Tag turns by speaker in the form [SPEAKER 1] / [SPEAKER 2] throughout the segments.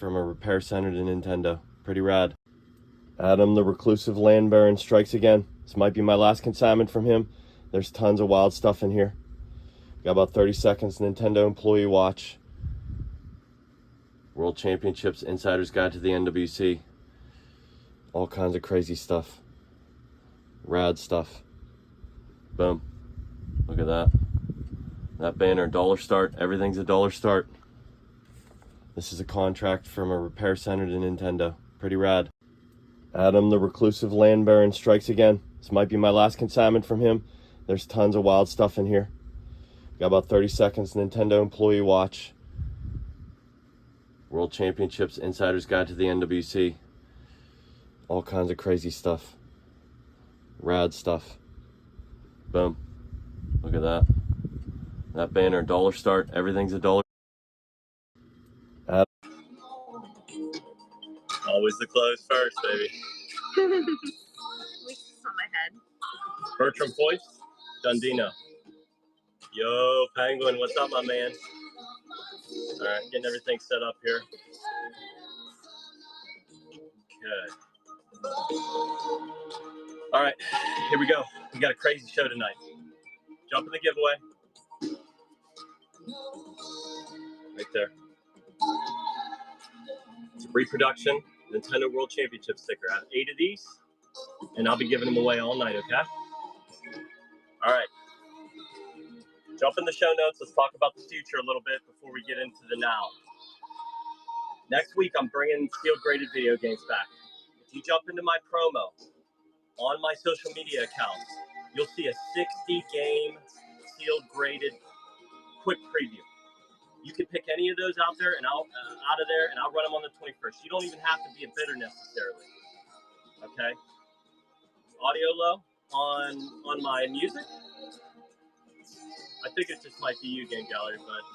[SPEAKER 1] from a repair center to Nintendo. Pretty rad. Adam, the reclusive land baron, strikes again. This might be my last consignment from him. There's tons of wild stuff in here. Got about 30 seconds. Nintendo employee watch. World Championships, Insider's Guide to the NWC. All kinds of crazy stuff. Rad stuff. Boom. Look at that. That banner, dollar start. Everything's a dollar start. This is a contract from a repair center to Nintendo. Pretty rad. Adam, the reclusive land baron, strikes again. This might be my last consignment from him. There's tons of wild stuff in here. Got about 30 seconds. Nintendo employee watch. World Championships, Insider's Guide to the NWC. All kinds of crazy stuff. Rad stuff. Boom. Look at that. That banner, dollar start. Everything's a dollar. Always the clothes first, baby.
[SPEAKER 2] Wigs on my head.
[SPEAKER 1] Bertram Foyce, Dundino. Yo, Penguin, what's up, my man? All right, getting everything set up here. Okay. All right, here we go. We got a crazy show tonight. Jump in the giveaway. Right there. It's a reproduction Nintendo World Championship sticker. I have 8 of these, and I'll be giving them away all night, okay? All right. Jump in the show notes. Let's talk about the future a little bit before we get into the now. Next week, I'm bringing sealed graded video games back. If you jump into my promo on my social media accounts, you'll see a 60-game sealed graded quick preview. You can pick any of those out there and out of there, and I'll run them on the 21st. You don't even have to be a bidder necessarily. Okay. Audio low on my music. I think it just might be you, Game Gallery, but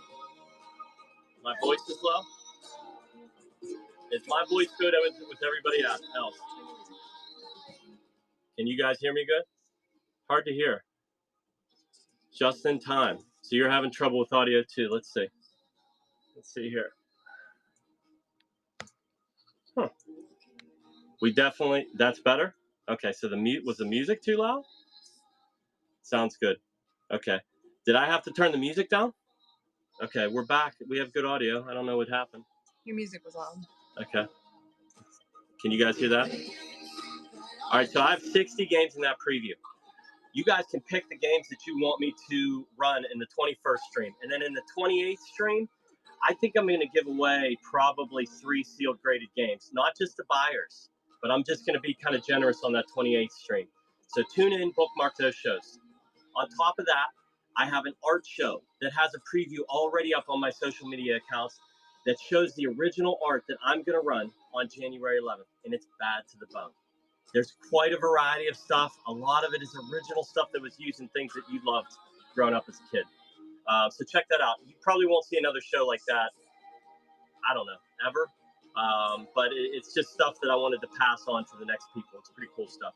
[SPEAKER 1] my voice is low. Is my voice good with everybody else? Can you guys hear me good? Hard to hear. Just in time. So you're having trouble with audio too. Let's see. Let's see here. Huh. We definitely, that's better? Okay, so was the music too loud? Sounds good. Okay. Did I have to turn the music down? Okay, we're back. We have good audio. I don't know what happened.
[SPEAKER 2] Your music was loud.
[SPEAKER 1] Okay. Can you guys hear that? All right, so I have 60 games in that preview. You guys can pick the games that you want me to run in the 21st stream. And then in the 28th stream, I think I'm going to give away probably 3 sealed graded games, not just to buyers, but I'm just going to be kind of generous on that 28th stream. So tune in, bookmark those shows. On top of that, I have an art show that has a preview already up on my social media accounts that shows the original art that I'm going to run on January 11th, and it's bad to the bone. There's quite a variety of stuff. A lot of it is original stuff that was used in things that you loved growing up as a kid. So check that out. You probably won't see another show like that, I don't know, ever. But it's just stuff that I wanted to pass on to the next people. It's pretty cool stuff.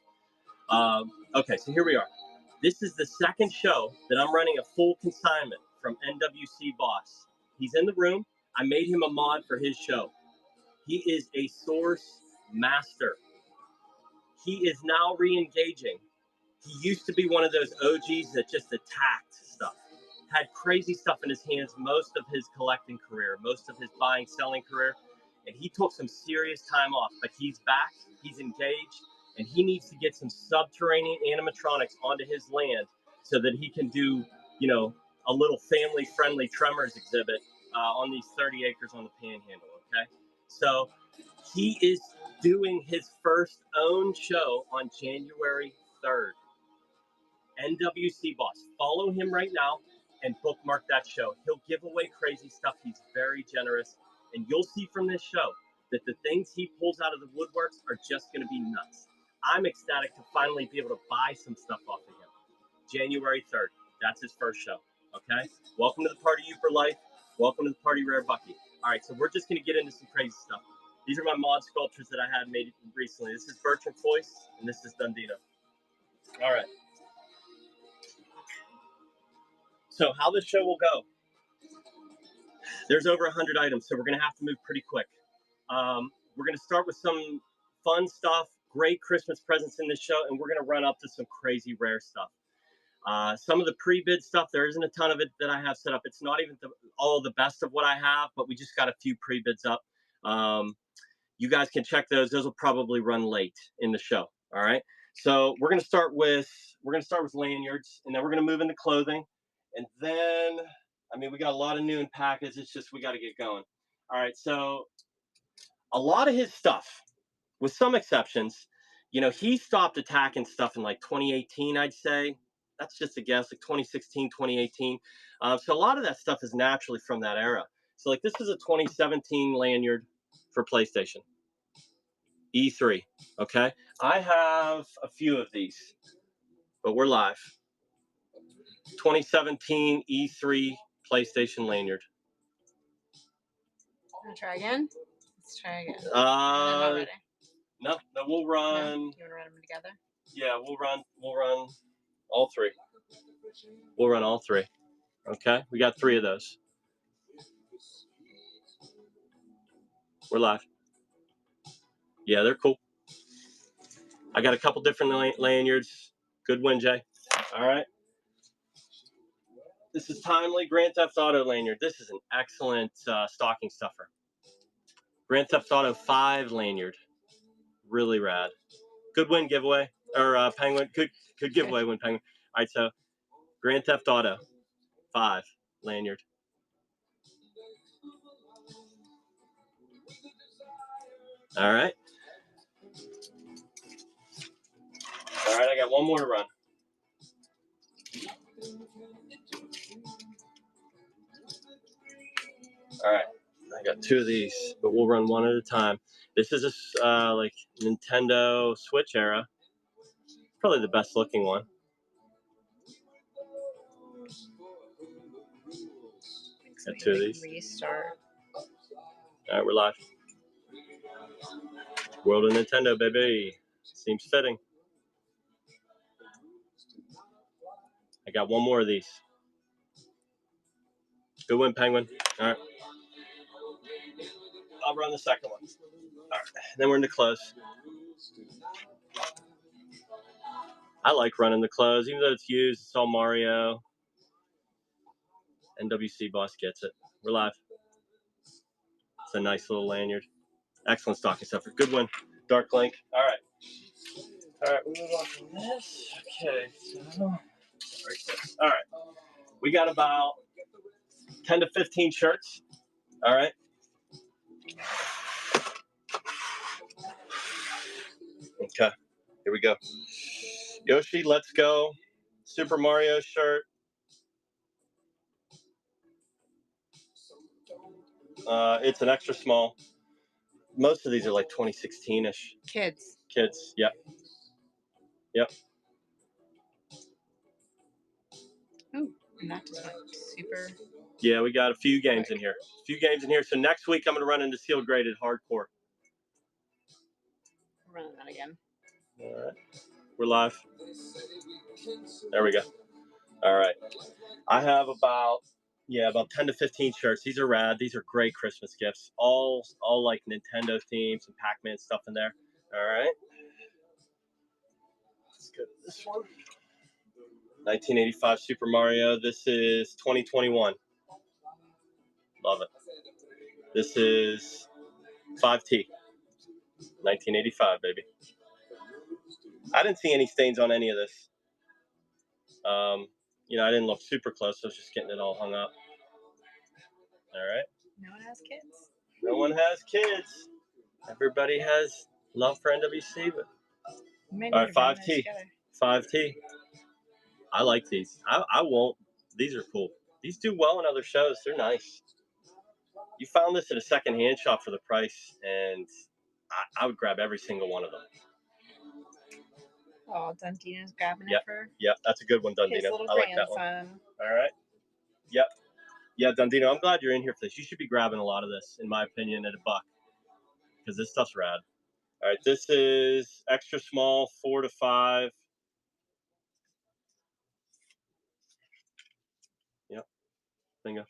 [SPEAKER 1] Okay, so here we are. This is the second show that I'm running a full consignment from NWC Boss. He's in the room. I made him a mod for his show. He is a source master. He is now re-engaging. He used to be one of those OGs that just attacked stuff. Had crazy stuff in his hands most of his collecting career, most of his buying, selling career. And he took some serious time off, but he's back, he's engaged, and he needs to get some subterranean animatronics onto his land so that he can do, a little family-friendly Tremors exhibit on these 30 acres on the Panhandle, okay? So he is doing his first own show on January 3rd. NWC Boss. Follow him right now and bookmark that show. He'll give away crazy stuff. He's very generous. And you'll see from this show that the things he pulls out of the woodworks are just going to be nuts. I'm ecstatic to finally be able to buy some stuff off of him. January 3rd. That's his first show. Okay? Welcome to the party, you for life. Welcome to the party, Rare Bucky. All right, so we're just going to get into some crazy stuff. These are my mod sculptures that I had made recently. This is Bertram Foyce, and this is Dundino. All right. So how this show will go. There's over 100 items, so we're going to have to move pretty quick. We're going to start with some fun stuff, great Christmas presents in this show, and we're going to run up to some crazy rare stuff. Some of the pre-bid stuff, there isn't a ton of it that I have set up. It's not even all the best of what I have, but we just got a few pre-bids up. You guys can check those. Those will probably run late in the show. All right. So we're gonna start with lanyards, and then we're gonna move into clothing, and then we got a lot of new in package. It's just we got to get going. All right. So a lot of his stuff, with some exceptions, he stopped attacking stuff in like 2018, I'd say. That's just a guess, like 2016, 2018. So a lot of that stuff is naturally from that era. So like this is a 2017 lanyard for PlayStation. E3, okay? I have a few of these, but we're live. 2017 E3 PlayStation lanyard.
[SPEAKER 2] Wanna try again? Let's try again.
[SPEAKER 1] Uh,
[SPEAKER 2] Not ready.
[SPEAKER 1] No, we'll run.
[SPEAKER 2] No? You want to run them together?
[SPEAKER 1] Yeah, we'll run all three. We'll run all three. Okay, we got 3 of those. We're live. Yeah, they're cool. I got a couple different lanyards. Good win, Jay. All right. This is timely Grand Theft Auto lanyard. This is an excellent stocking stuffer. Grand Theft Auto 5 lanyard. Really rad. Good win giveaway. Or Penguin. Good giveaway win, Penguin. All right, so Grand Theft Auto 5 lanyard. All right. All right, I got one more to run. All right, I got 2 of these, but we'll run one at a time. This is a like Nintendo Switch era. Probably the best looking one. Got 2 of these.
[SPEAKER 2] Restart.
[SPEAKER 1] All right, we're live. World of Nintendo, baby. Seems fitting. I got one more of these. Good win, Penguin. All right. I'll run the second one. All right. Then we're in the close. I like running the close, even though it's used. It's all Mario. NWC boss gets it. We're live. It's a nice little lanyard. Excellent stocking stuffer. Good one. Dark Link. All right. All right, we'll move on from this. Okay. So, all right. We got about 10 to 15 shirts. All right. Okay. Here we go. Yoshi, let's go. Super Mario shirt. It's an extra small. Most of these are like 2016-ish.
[SPEAKER 2] Kids.
[SPEAKER 1] Yep.
[SPEAKER 2] Ooh, and that just went super.
[SPEAKER 1] Yeah, we got a few games in here. So next week I'm going to run into sealed graded hardcore.
[SPEAKER 2] Run that again.
[SPEAKER 1] All right. We're live. There we go. All right. I have about 10 to 15 shirts. These are rad. These are great Christmas gifts. All like Nintendo themes and Pac-Man stuff in there. All right. Let's go to this one. 1985 Super Mario. This is 2021. Love it. This is 5T. 1985, baby. I didn't see any stains on any of this. I didn't look super close. So I was just getting it all hung up. All right.
[SPEAKER 2] No one has kids.
[SPEAKER 1] No one has kids. Everybody has love for NWC, but all right, 5T. 5T. I like these. I won't. These are cool. These do well in other shows. They're nice. You found this at a secondhand shop for the price, and I would grab every single one of them.
[SPEAKER 2] Oh, Dundina's grabbing it for.
[SPEAKER 1] Yep, that's a good one, Dundina.
[SPEAKER 2] His little
[SPEAKER 1] I like that one. All right. Yep. Yeah, Dundino, I'm glad you're in here for this. You should be grabbing a lot of this, in my opinion, at $1, because this stuff's rad. All right, this is extra small, 4 to 5. Yep. Bingo.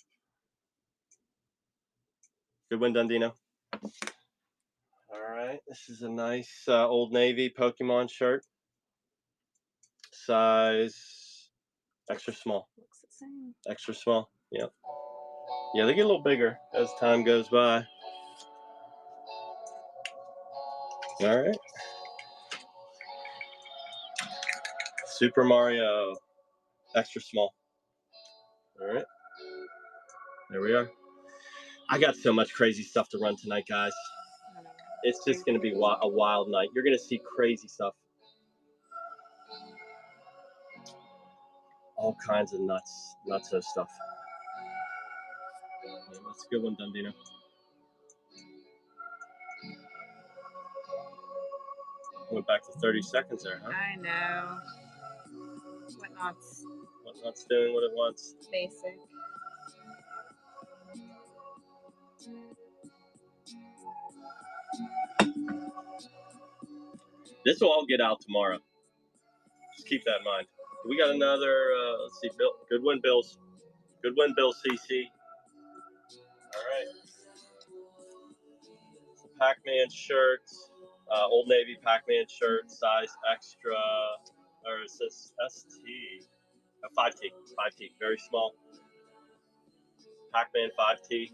[SPEAKER 1] Good win, Dundino. right, this is a nice Old Navy Pokemon shirt. Size extra small.
[SPEAKER 2] Looks the same.
[SPEAKER 1] Extra small. Yep. Yeah, they get a little bigger as time goes by. All right. Super Mario extra small. All right. There we are. I got so much crazy stuff to run tonight, guys. It's just going to be a wild night. You're going to see crazy stuff. All kinds of nutso stuff. Yeah, that's a good one, Dundino. Went back to 30 seconds there, huh?
[SPEAKER 2] I know. Whatnot's
[SPEAKER 1] Whatnot's doing what it wants.
[SPEAKER 2] basic.
[SPEAKER 1] This will all get out tomorrow. Just keep that in mind. We got another, let's see, Bill. Good win, Bills. Good win, Bill CC. All right. Pac-Man shirt, Old Navy Pac-Man shirt, size extra, or it says ST, 5T, 5T, very small. Pac-Man 5T.
[SPEAKER 2] Get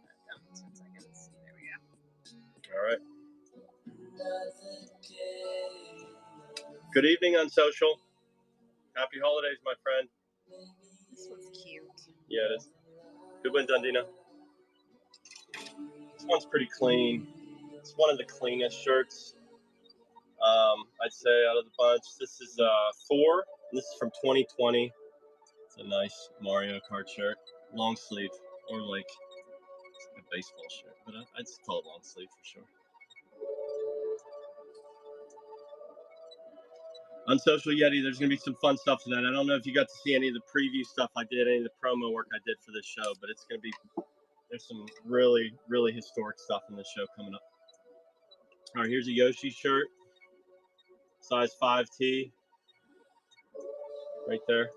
[SPEAKER 2] that down 10 seconds. There we go.
[SPEAKER 1] All right. Good evening on social. Happy holidays, my friend.
[SPEAKER 2] This one's cute.
[SPEAKER 1] Yeah, it is. Good win, Dundino. This one's pretty clean. It's one of the cleanest shirts, I'd say, out of the bunch. This is 4. This is from 2020. It's a nice Mario Kart shirt. Long sleeve, or like a baseball shirt, but I'd call it long sleeve for sure. On Social Yeti, there's going to be some fun stuff tonight. I don't know if you got to see any of the preview stuff I did, any of the promo work I did for this show, but it's going to be, there's some really, really historic stuff in this show coming up. All right, here's a Yoshi shirt, size 5T, right there.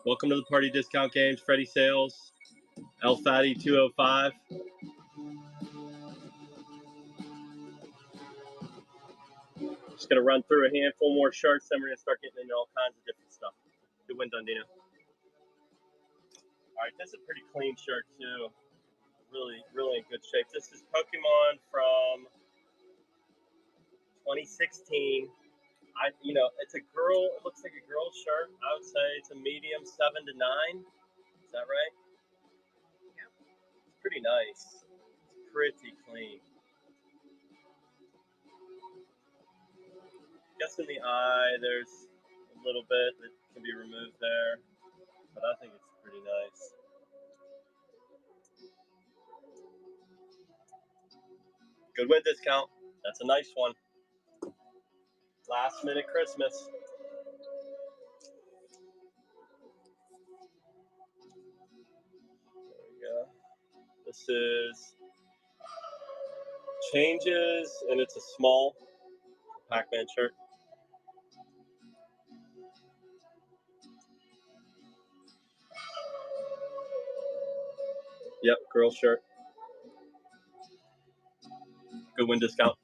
[SPEAKER 1] Welcome to the Party Discount Games, Freddie Sales, El Fatty 205. Just going to run through a handful more shirts, then we're going to start getting into all kinds of different stuff. Good win, Dundino. All right, this is a pretty clean shirt, too. Really, really in good shape. This is Pokemon from 2016. It's a girl. It looks like a girl's shirt. I would say it's a medium 7 to 9. Is that right?
[SPEAKER 2] Yep.
[SPEAKER 1] It's pretty nice. It's pretty clean. Guess in the eye, there's a little bit that can be removed there, but I think it's pretty nice. Good win discount. That's a nice one. Last minute Christmas. There we go. This is Changes, and it's a small Pac-Man shirt. Yep, girl shirt. Good win discount.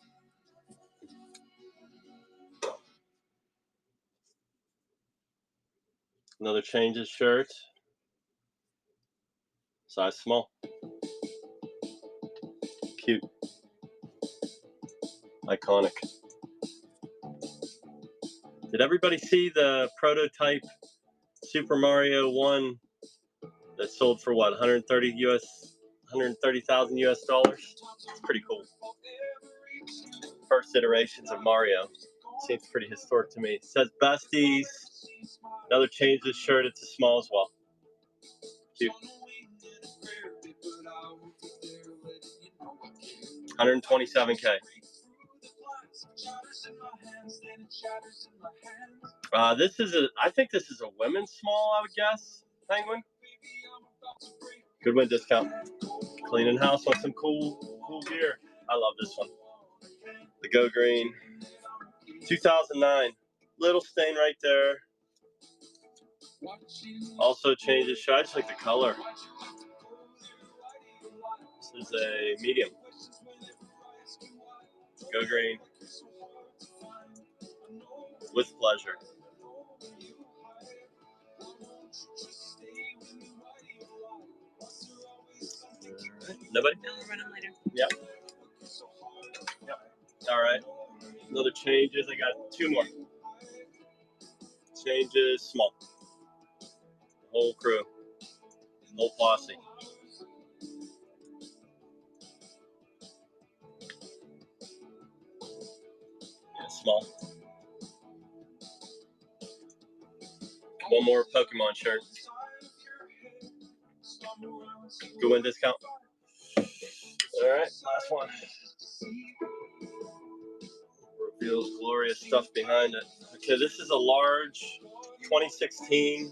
[SPEAKER 1] Another Changes shirt. Size small. Cute. Iconic. Did everybody see the prototype Super Mario 1 that sold for what, 130,000 US dollars? It's pretty cool. First iterations of Mario. Seems pretty historic to me. It says Besties. Another Changes shirt. It's a small as well. Cute. 127K. I think this is a women's small, I would guess. Penguin. Good win discount. Cleaning house on some cool gear. I love this one. The Go Green. 2009. Little stain right there. Also Changes shirt. I just like the color. This is a medium. Go green. With pleasure. Nobody?
[SPEAKER 2] No, we'll run them later.
[SPEAKER 1] Yep. All right. Another changes. I got 2 more. Changes, small. The whole crew. Whole posse. Yeah, small. One more Pokemon shirt. Good win discount. All right, last one. Reveals glorious stuff behind it. Okay, this is a large 2016.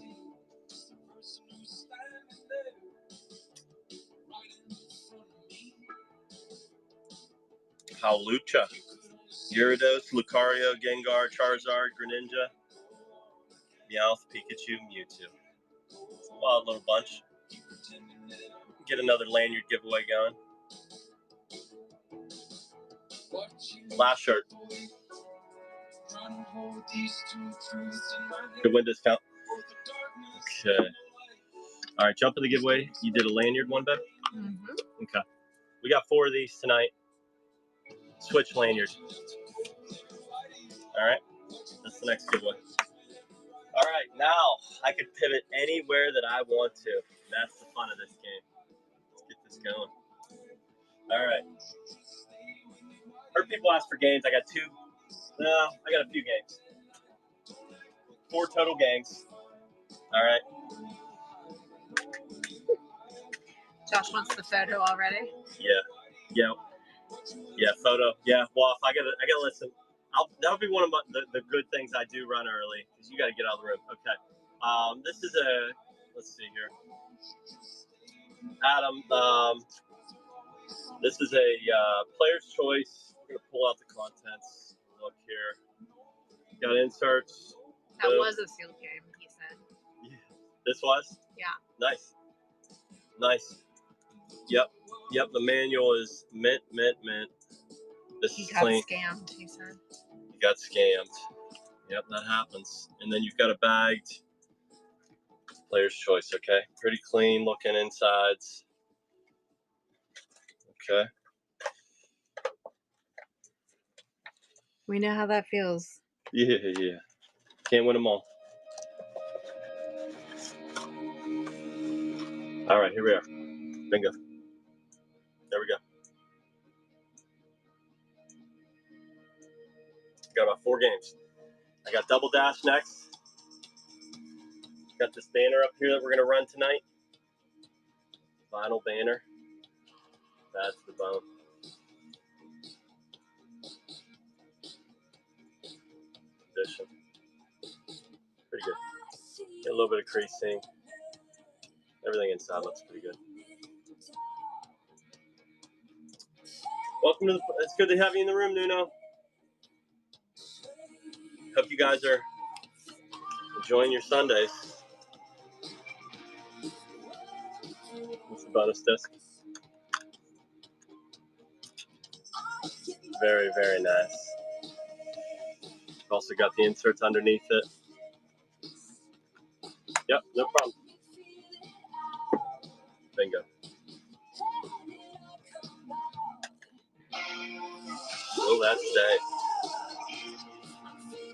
[SPEAKER 1] Howlucha. Gyarados, Lucario, Gengar, Charizard, Greninja, Meowth, Pikachu, Mewtwo. It's a wild little bunch. Get another lanyard giveaway going. Last shirt. Good win discount. Okay. All right, jump in the giveaway. You did a lanyard one, babe?
[SPEAKER 2] Mm-hmm.
[SPEAKER 1] Okay. We got 4 of these tonight. Switch lanyard. All right. That's the next giveaway. All right, now I could pivot anywhere that I want to. That's the fun of this game. Let's get this going. All right. Heard people ask for games. I got 2. No, I got a few games. 4 total games. All right.
[SPEAKER 2] Josh wants the photo already.
[SPEAKER 1] Yeah. Photo. Yeah. Well, if I gotta listen. That'll be one of the good things I do run early because you got to get out of the room. Okay. This is let's see here. Adam. This is a player's choice. We're gonna pull out the contents. Look here. Got inserts.
[SPEAKER 2] That was a sealed game, he said.
[SPEAKER 1] Yeah. This was?
[SPEAKER 2] Yeah.
[SPEAKER 1] Nice. Yep. The manual is mint. This is clean.
[SPEAKER 2] He got scammed, he said.
[SPEAKER 1] You got scammed. Yep, that happens. And then you've got a bagged player's choice, okay? Pretty clean looking insides. Okay.
[SPEAKER 2] We know how that feels.
[SPEAKER 1] Yeah. Can't win them all. All right, here we are. Bingo. There we go. Got about 4 games. I got Double Dash next. Got this banner up here that we're going to run tonight. Vinyl banner. That's the bone. Edition. Pretty good. Get a little bit of creasing. Everything inside looks pretty good. Welcome to it's good to have you in the room, Nuno. Hope you guys are enjoying your Sundays. It's a bonus disc. Very, very nice. Also got the inserts underneath it. Yep, no problem. Bingo. Will that stay?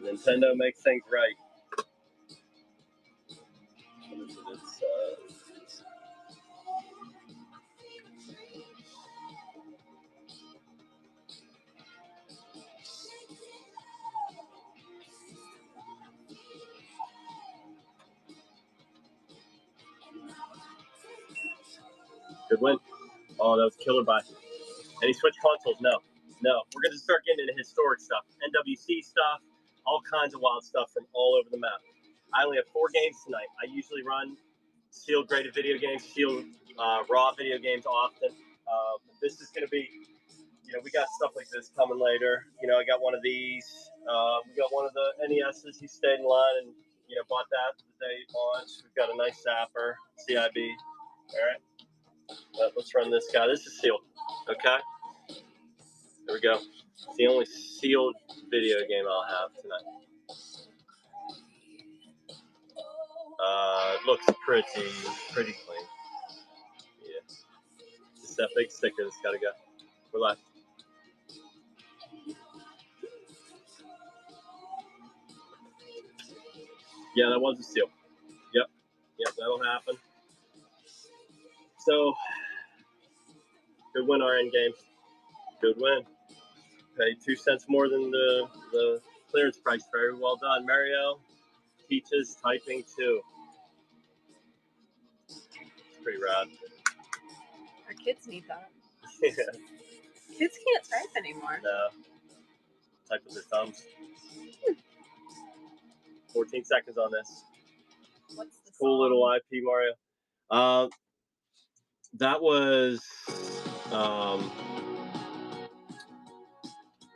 [SPEAKER 1] Nintendo makes things right. Good win. Oh, that was killer buy. Any Switch consoles? No. We're going to start getting into historic stuff. NWC stuff, all kinds of wild stuff from all over the map. I only have 4 games tonight. I usually run sealed graded video games, sealed raw video games often. This is going to be, we got stuff like this coming later. I got one of these. We got one of the NESs. He stayed in line and, bought that the day it launched. We've got a nice Zapper, CIB. All right. That Let's run this guy. This is sealed. Okay. There we go. It's the only sealed video game I'll have tonight. It looks pretty clean. Yeah. It's that big sticker that's got to go. We're live. Yeah, that was a seal. Yep, that'll happen. So, good win our end games. Good win. Paid 2 cents more than the clearance price. Very well done. Mario teaches typing too. It's pretty rad.
[SPEAKER 2] Our kids need that.
[SPEAKER 1] Yeah.
[SPEAKER 2] Kids can't type anymore.
[SPEAKER 1] No. Type with their thumbs. 14 seconds on this.
[SPEAKER 2] What's the
[SPEAKER 1] Cool
[SPEAKER 2] song?
[SPEAKER 1] little IP Mario. That was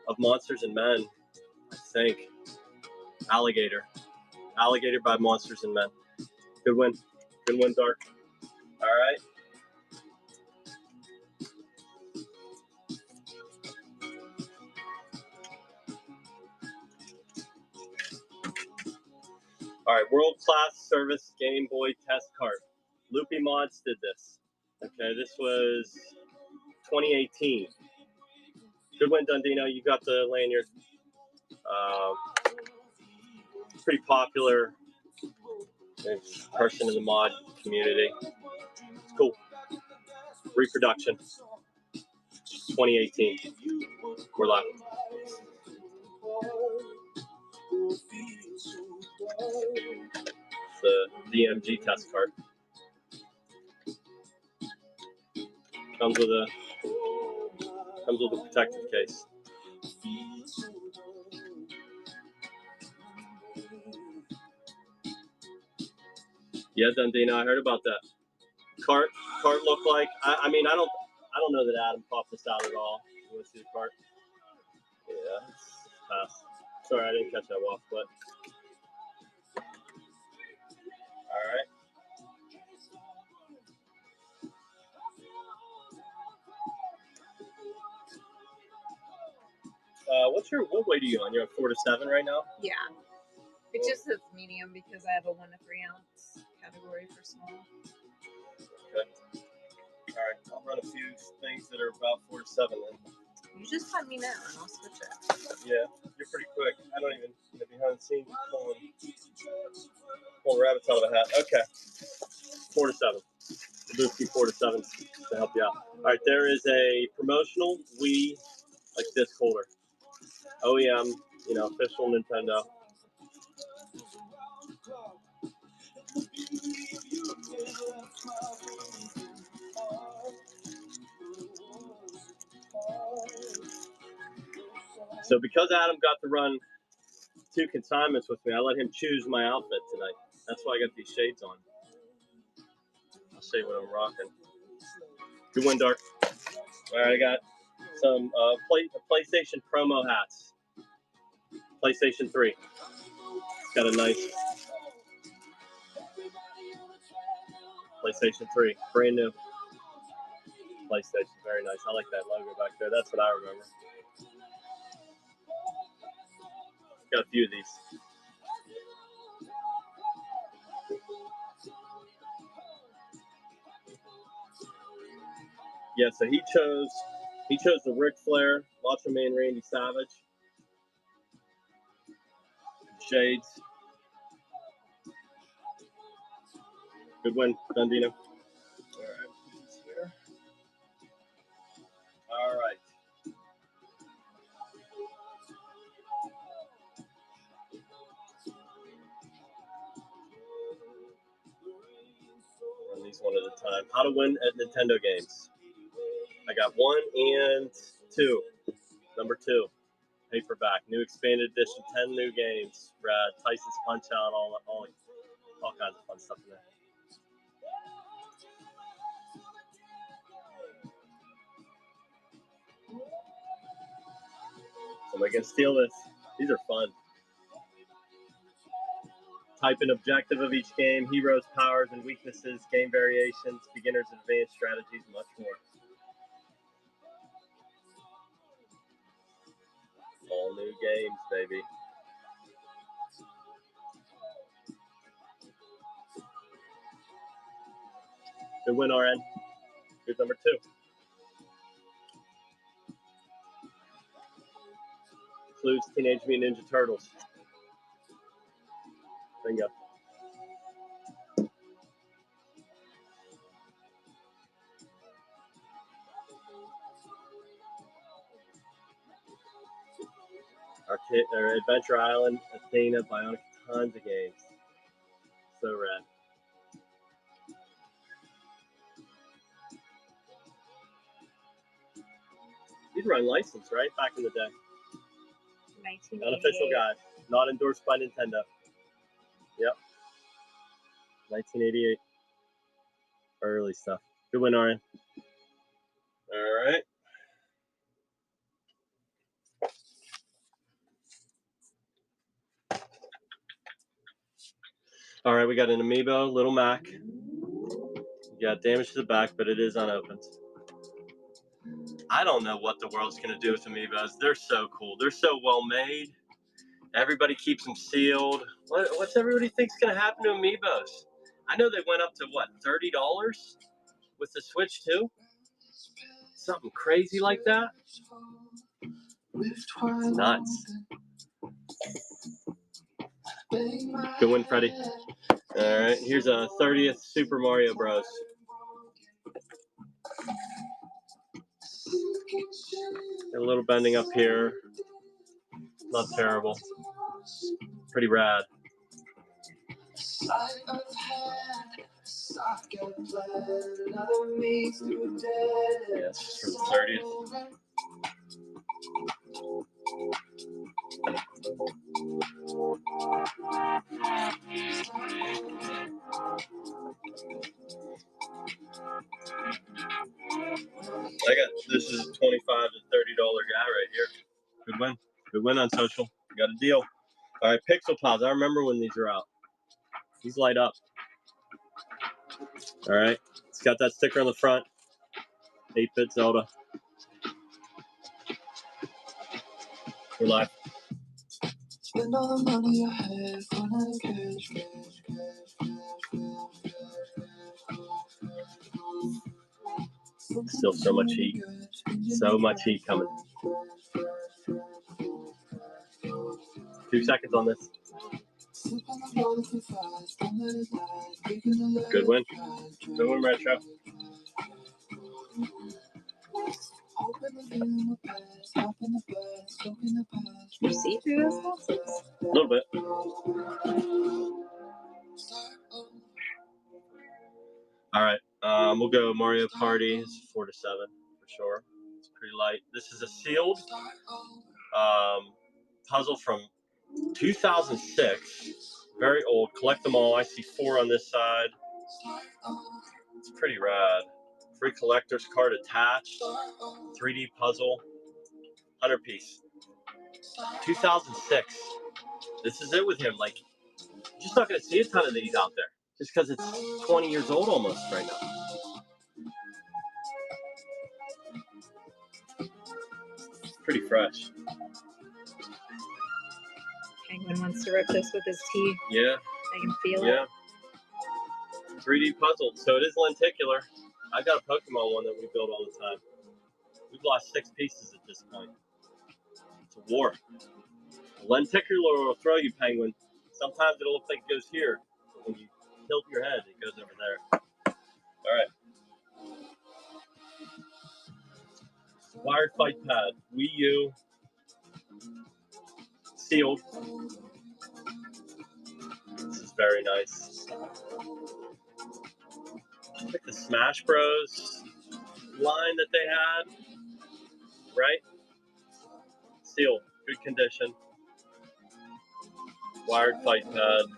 [SPEAKER 1] of Monsters and Men, I think. Alligator by Monsters and Men. Good win, Dark. All right. All right, World Class Service Game Boy Test Cart. Loopy Mods did this. Okay, this was 2018. Good win, Dundino. You got the lanyard. Pretty popular person in the mod community. It's cool. Reproduction. 2018. We're live. The DMG test card. Comes with a protective case. Yeah, Dundino, I heard about that. Cart looked like. I mean, I don't know that Adam popped this out at all. You want to see the cart? Yeah, it's pass. Sorry, I didn't catch that walk, but all right. What weight are you on? You're at 4 to 7 right now?
[SPEAKER 2] Yeah. It just says medium because I have a 1 to 3 ounce category for small.
[SPEAKER 1] Okay. All right, I'll run a few things that are about 4 to 7 then.
[SPEAKER 2] You just let me know and I'll switch it.
[SPEAKER 1] Yeah, you're pretty quick. I don't even, behind the scenes, pulling rabbits out of a hat. Okay. 4 to 7. We'll do 4 to 7 to help you out. All right, there is a promotional Wii like disc holder. OEM, official Nintendo. So because Adam got to run 2 consignments with me, I let him choose my outfit tonight. That's why I got these shades on. I'll show you what I'm rocking. Good win, Dark. All right, I got some PlayStation promo hats. PlayStation 3. It's got a nice PlayStation 3, brand new. PlayStation, very nice. I like that logo back there. That's what I remember. Got a few of these. Yeah, so he chose the Ric Flair, Macho Man Randy Savage. Shades. Good win, Dundino. All right. Run these one at a time. How to win at Nintendo games. I got 1 and 2. Number 2. Paperback. New expanded edition. 10 new games. Brad, Tyson's Punch Out. All kinds of fun stuff in there. Somebody can steal this. These are fun. Type and objective of each game, heroes, powers and weaknesses, game variations, beginners and advanced strategies, much more. All new games, baby. Good win, RN. Good number 2. Includes Teenage Mutant Ninja Turtles. Bingo. Our Adventure Island, Athena, Bionic, tons of games. So rad. These were unlicensed, right? Back in the day.
[SPEAKER 2] 1988.
[SPEAKER 1] Unofficial guide. Not endorsed by Nintendo. Yep. 1988. Early stuff. Good win, RN. All right. All right, we got an Amiibo, Little Mac. We got damage to the back, but it is unopened. I don't know what the world's going to do with Amiibos. They're so cool. They're so well made. Everybody keeps them sealed. What's everybody think's going to happen to Amiibos? I know they went up to, what, $30 with the Switch, too? Something crazy like that? It's nuts. Good win, Freddie. All right, here's a 30th Super Mario Bros. Got a little bending up here. Not terrible. Pretty rad. Yeah, it's from the 30th. This is a $25 to $30 guy right here. Good win. Good win on social. Got a deal. All right, Pixel Pals. I remember when these were out. These light up. All right. It's got that sticker on the front. 8-bit Zelda. We're live. Spend all the money I have, run out of cash. Still so much heat. So much heat coming. 2 seconds on this. Good win. Good win, Retro.
[SPEAKER 2] You see through those glasses?
[SPEAKER 1] A little bit. All right. We'll go Mario Party. It's 4 to 7 for sure. It's pretty light. This is a sealed puzzle from 2006. Very old. Collect them all. I see 4 on this side. It's pretty rad. Free collector's card attached. 3D puzzle. 100 piece. 2006. This is it with him. Like, you're just not going to see a ton of these out there. Just because it's 20 years old almost right now. Pretty fresh.
[SPEAKER 2] Penguin wants to rip this with his teeth.
[SPEAKER 1] Yeah.
[SPEAKER 2] I can feel it.
[SPEAKER 1] Yeah. 3D puzzle. So it is lenticular. I've got a Pokemon one that we build all the time. We've lost 6 pieces at this point. It's a war. Lenticular will throw you, Penguin. Sometimes it'll look like it goes here. But when you tilt your head, it goes over there. All right. Wired fight pad. Wii U. Sealed. This is very nice. Like the Smash Bros. Line that they had. Right? Sealed. Good condition. Wired fight pad.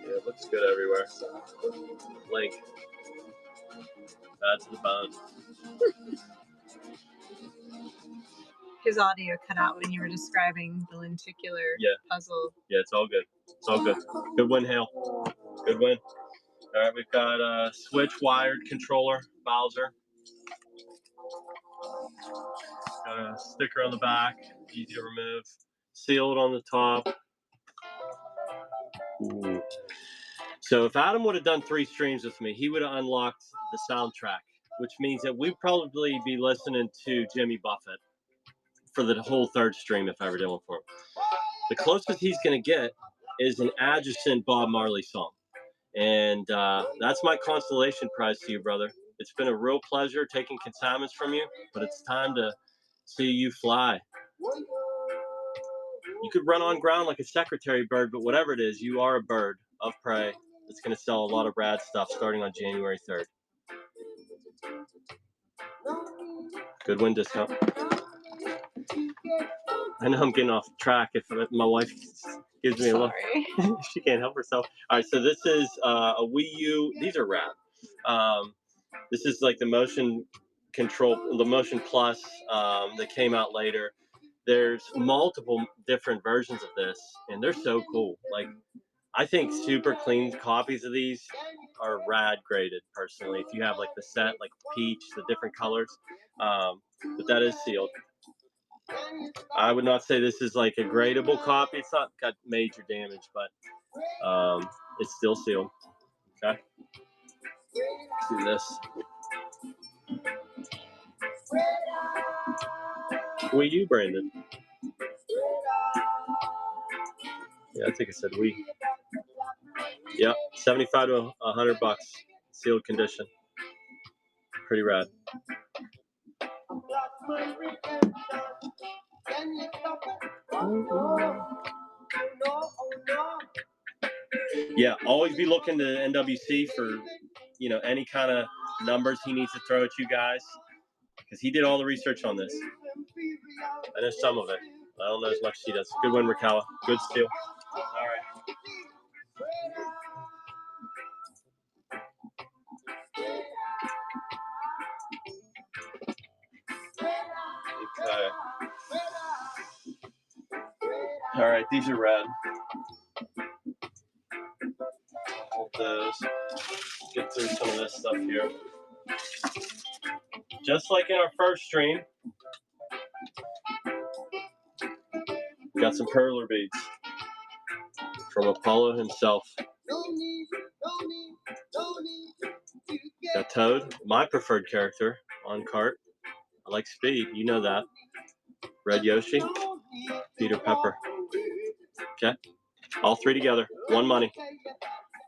[SPEAKER 1] Yeah, it looks good everywhere. Link. Bad to the bone.
[SPEAKER 2] His audio cut out when you were describing the lenticular puzzle.
[SPEAKER 1] Yeah, it's all good. It's all good. Good win, Hale. Good win. All right, we've got a switch wired controller, Bowser. Got a sticker on the back, easy to remove. Sealed on the top. Ooh. So if Adam would have done 3 streams with me, he would have unlocked the soundtrack, which means that we'd probably be listening to Jimmy Buffett for the whole 3rd stream if I ever did one for him. The closest he's going to get is an adjacent Bob Marley song. And that's my consolation prize to you, brother. It's been a real pleasure taking consignments from you, but it's time to see you fly. You could run on ground like a secretary bird, but whatever it is, you are a bird of prey that's going to sell a lot of rad stuff starting on January 3rd. Good win discount. I know I'm getting off track if my wife gives me a look. She can't help herself. All right, so this is a Wii U. These are rad. This is like the motion control, the Motion Plus that came out later. There's multiple different versions of this, and they're so cool. Like, I think super clean copies of these are rad graded, personally. If you have like the set, like peach, the different colors, but that is sealed. I would not say this is like a gradable copy. It's not got major damage, but it's still sealed. Okay. Let's do this. Wii U branded. Yeah, I think it said Wii. Yep, 75 to $100, sealed condition. Pretty rad. Yeah, always be looking to NWC for, you know, any kind of numbers he needs to throw at you guys, because he did all the research on this. I know some of it. I don't know as much as he does. Good win, Rikawa. Good steal. All right. Okay. All right, these are red. Hold those. Get through some of this stuff here. Just like in our first stream, got some perler beads from Apollo himself. Got Toad, my preferred character on cart. I like Speed, you know that. Red Yoshi, Peter Pepper. Okay, all 3 together, 1 money.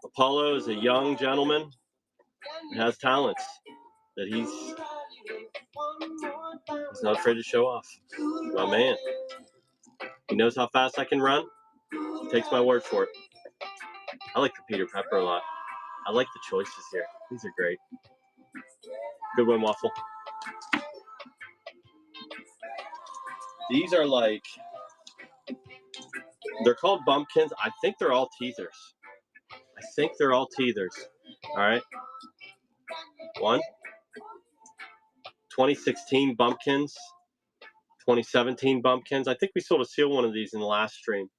[SPEAKER 1] Apollo is a young gentleman and has talents that he's not afraid to show off. My man. He knows how fast I can run. He takes my word for it. I like the Peter Pepper a lot. I like the choices here. These are great. Good one, Waffle. These are like, they're called bumpkins. I think they're all teethers. All right. 1. 2016 bumpkins. 2017 bumpkins. I think we sold a seal one of these in the last stream.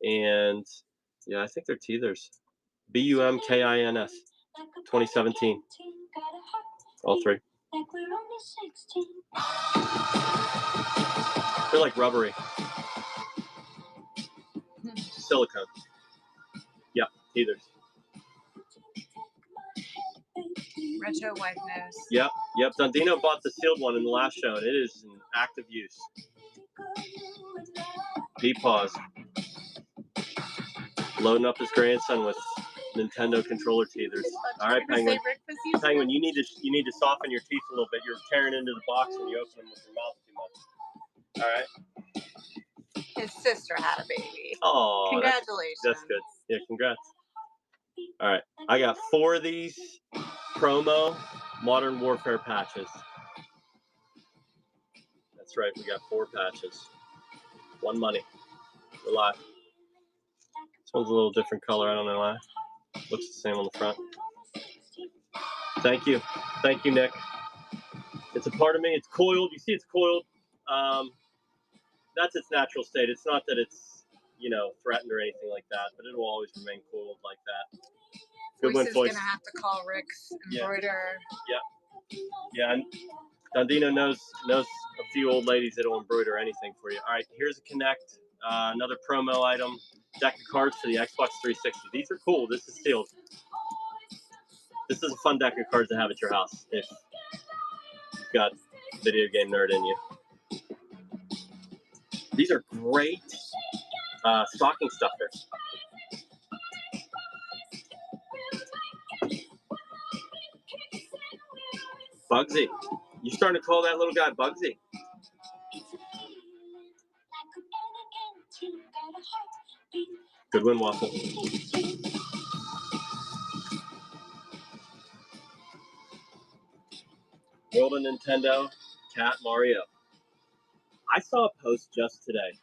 [SPEAKER 1] And yeah, I think they're teethers. BUMKINS. 2017. All 3. They're like rubbery. Silicone. Yeah, teethers.
[SPEAKER 2] Retro white nose.
[SPEAKER 1] Yep. Dundino bought the sealed one in the last show, and it is in active use. Peepaws. Loading up his grandson with Nintendo controller teethers. All right, Penguin. Penguin, you need to soften your teeth a little bit. You're tearing into the box when you open them with your mouth too much. All right.
[SPEAKER 2] His sister had a baby.
[SPEAKER 1] Oh,
[SPEAKER 2] congratulations.
[SPEAKER 1] That's good. Yeah, congrats. All right, I got 4 of these promo Modern Warfare patches. That's right, we got 4 patches. 1 money. We're live. This one's a little different color. I don't know why. Looks the same on the front. Thank you, Nick. It's a part of me. It's coiled. You see, it's coiled. That's its natural state. It's not that it's threatened or anything like that, but it will always remain coiled like that. Good one,
[SPEAKER 2] Voice is
[SPEAKER 1] Foyce.
[SPEAKER 2] gonna have to call Rick's embroider.
[SPEAKER 1] Yeah, and Dundino knows a few old ladies that'll embroider anything for you. All right, here's a Connect, another promo item, deck of cards for the Xbox 360. These are cool. This is sealed. This is a fun deck of cards to have at your house if you've got video game nerd in you. These are great stocking stuffers. Bugsy. You starting to call that little guy Bugsy? Good one, Waffle. World of Nintendo, Cat Mario. I saw a post just today.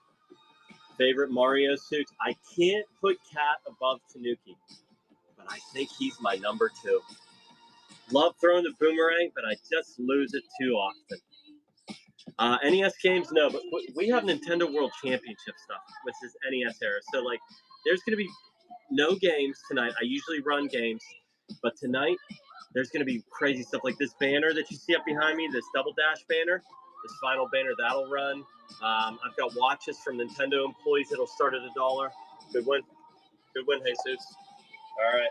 [SPEAKER 1] Favorite Mario suits. I can't put Cat above Tanuki, but I think he's my number 2. Love throwing the boomerang, but I just lose it too often. NES games, no, but we have Nintendo World Championship stuff, which is NES era. So, there's going to be no games tonight. I usually run games, but tonight there's going to be crazy stuff like this banner that you see up behind me, this Double Dash banner, this final banner, that'll run. I've got watches from Nintendo employees that'll start at $1. Good win. Good win, Jesus. All right.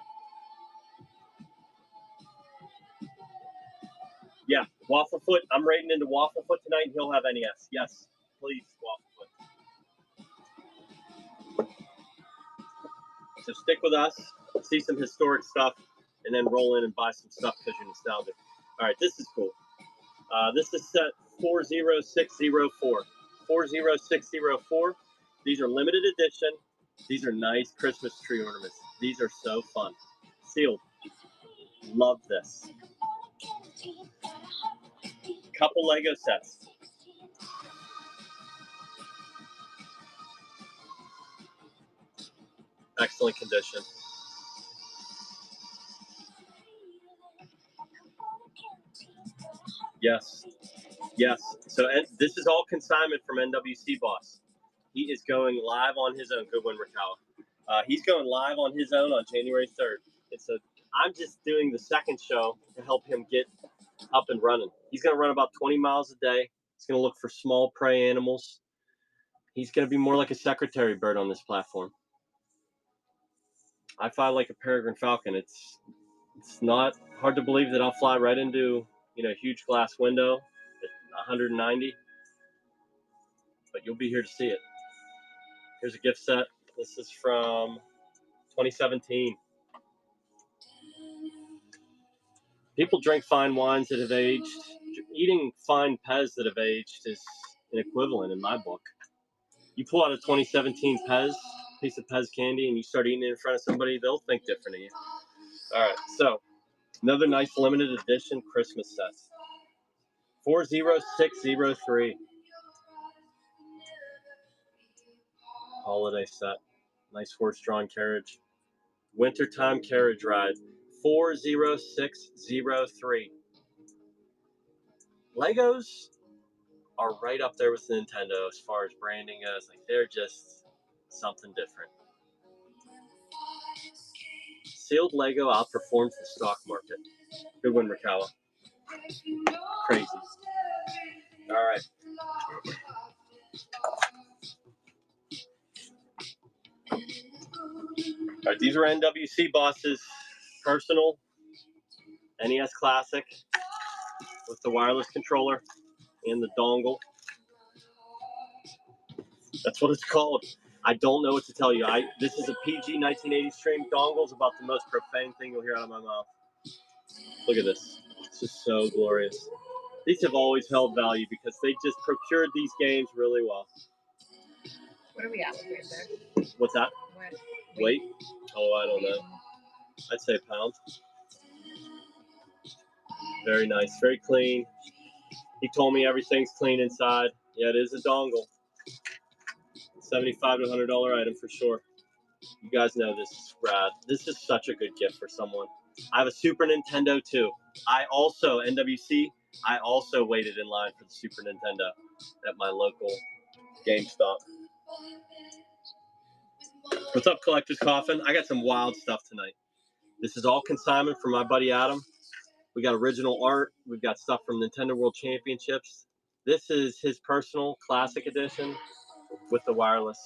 [SPEAKER 1] Yeah, Wafflefoot. I'm raiding into Wafflefoot tonight, and he'll have NES. Yes, please, Wafflefoot. So stick with us, see some historic stuff, and then roll in and buy some stuff because you're nostalgic. All right, this is cool. This is set 40604. 40604. These are limited edition. These are nice Christmas tree ornaments. These are so fun. Sealed. Love this. Couple Lego sets. Excellent condition. Yes. So this is all consignment from NWC Boss. He is going live on his own. Good one, Raquel. He's going live on his own on January 3rd. I'm just doing the second show to help him get up and running. He's going to run about 20 miles a day. He's going to look for small prey animals. He's going to be more like a secretary bird on this platform. I fly like a peregrine falcon. It's not hard to believe that I'll fly right into a huge glass window at 190. But you'll be here to see it. Here's a gift set. This is from 2017. People drink fine wines that have aged. Eating fine Pez that have aged is an equivalent in my book. You pull out a 2017 piece of Pez candy, and you start eating it in front of somebody, they'll think different of you. All right, so another nice limited edition Christmas set. 40603. Holiday set. Nice horse-drawn carriage. Wintertime carriage ride. 40603. Legos are right up there with Nintendo as far as branding goes. They're just something different. Sealed Lego outperforms the stock market. Good one, Rikawa. Crazy. All right. All right, these are NWC Boss's personal NES Classic with the wireless controller and the dongle. That's what it's called. I don't know what to tell you. This is a PG 1980 stream. Dongle's about the most profane thing you'll hear out of my mouth. Look at this. It's just so glorious. These have always held value because they just procured these games really well.
[SPEAKER 2] What are we at with weight there?
[SPEAKER 1] What's that?
[SPEAKER 2] What?
[SPEAKER 1] Weight? Oh, I don't know. I'd say a pound. Very nice. Very clean. He told me everything's clean inside. Yeah, it is a dongle. $75 to $100 item for sure. You guys know this is rad. This is such a good gift for someone. I have a Super Nintendo too. NWC, I also waited in line for the Super Nintendo at my local GameStop. What's up, Collector's Coffin? I got some wild stuff tonight. This is all consignment from my buddy Adam. We got original art. We've got stuff from Nintendo World Championships. This is his personal classic edition with the wireless.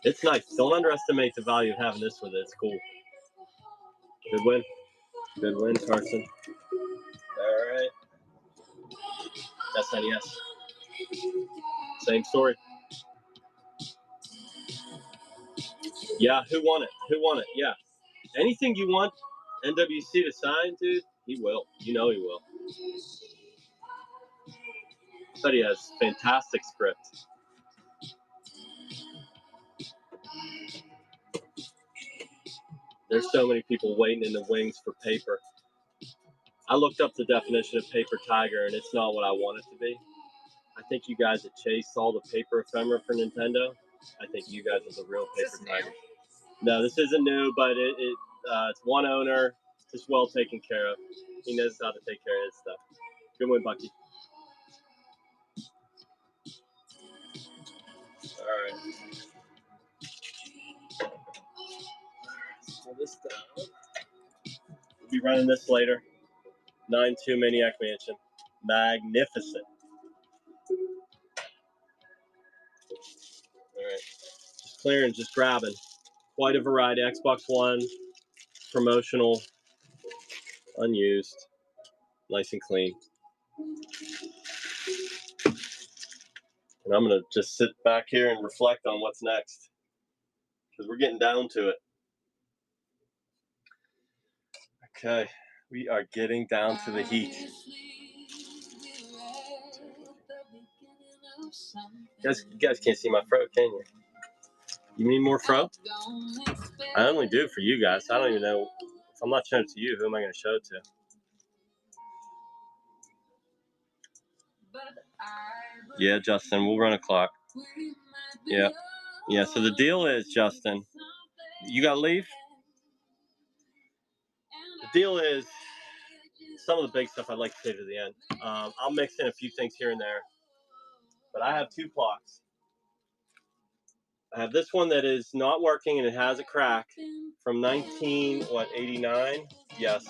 [SPEAKER 1] It's nice. Don't underestimate the value of having this with it. It's cool. Good win. Good win, Carson. All right. SNES. Same story. Yeah, who won it? Who won it? Yeah. Anything you want NWC to sign, dude, he will. You know he will. But he has fantastic script. There's so many people waiting in the wings for paper. I looked up the definition of paper tiger, and it's not what I want it to be. I think you guys that chase all the paper ephemera for Nintendo, I think you guys are the real paper tiger. No, this isn't new, but it's one owner, just well taken care of. He knows how to take care of his stuff. Good win, Bucky. All right. Pull this down. We'll be running this later. 9-2 Maniac Mansion. Magnificent. All right. Just clearing, just grabbing. Quite a variety. Xbox One, promotional, unused, nice and clean. And I'm going to just sit back here and reflect on what's next, because we're getting down to it. Okay, we are getting down to the heat. You guys can't see my fro, can you? You mean more fro? I only do for you guys. I don't even know. If I'm not showing it to you, who am I going to show it to? Yeah, Justin, we'll run a clock. Yeah. Yeah, so the deal is, Justin, you got to leave? The deal is, some of the big stuff I'd like to say to the end. I'll mix in a few things here and there. But I have two clocks. I have this one that is not working and it has a crack from 89? Yes.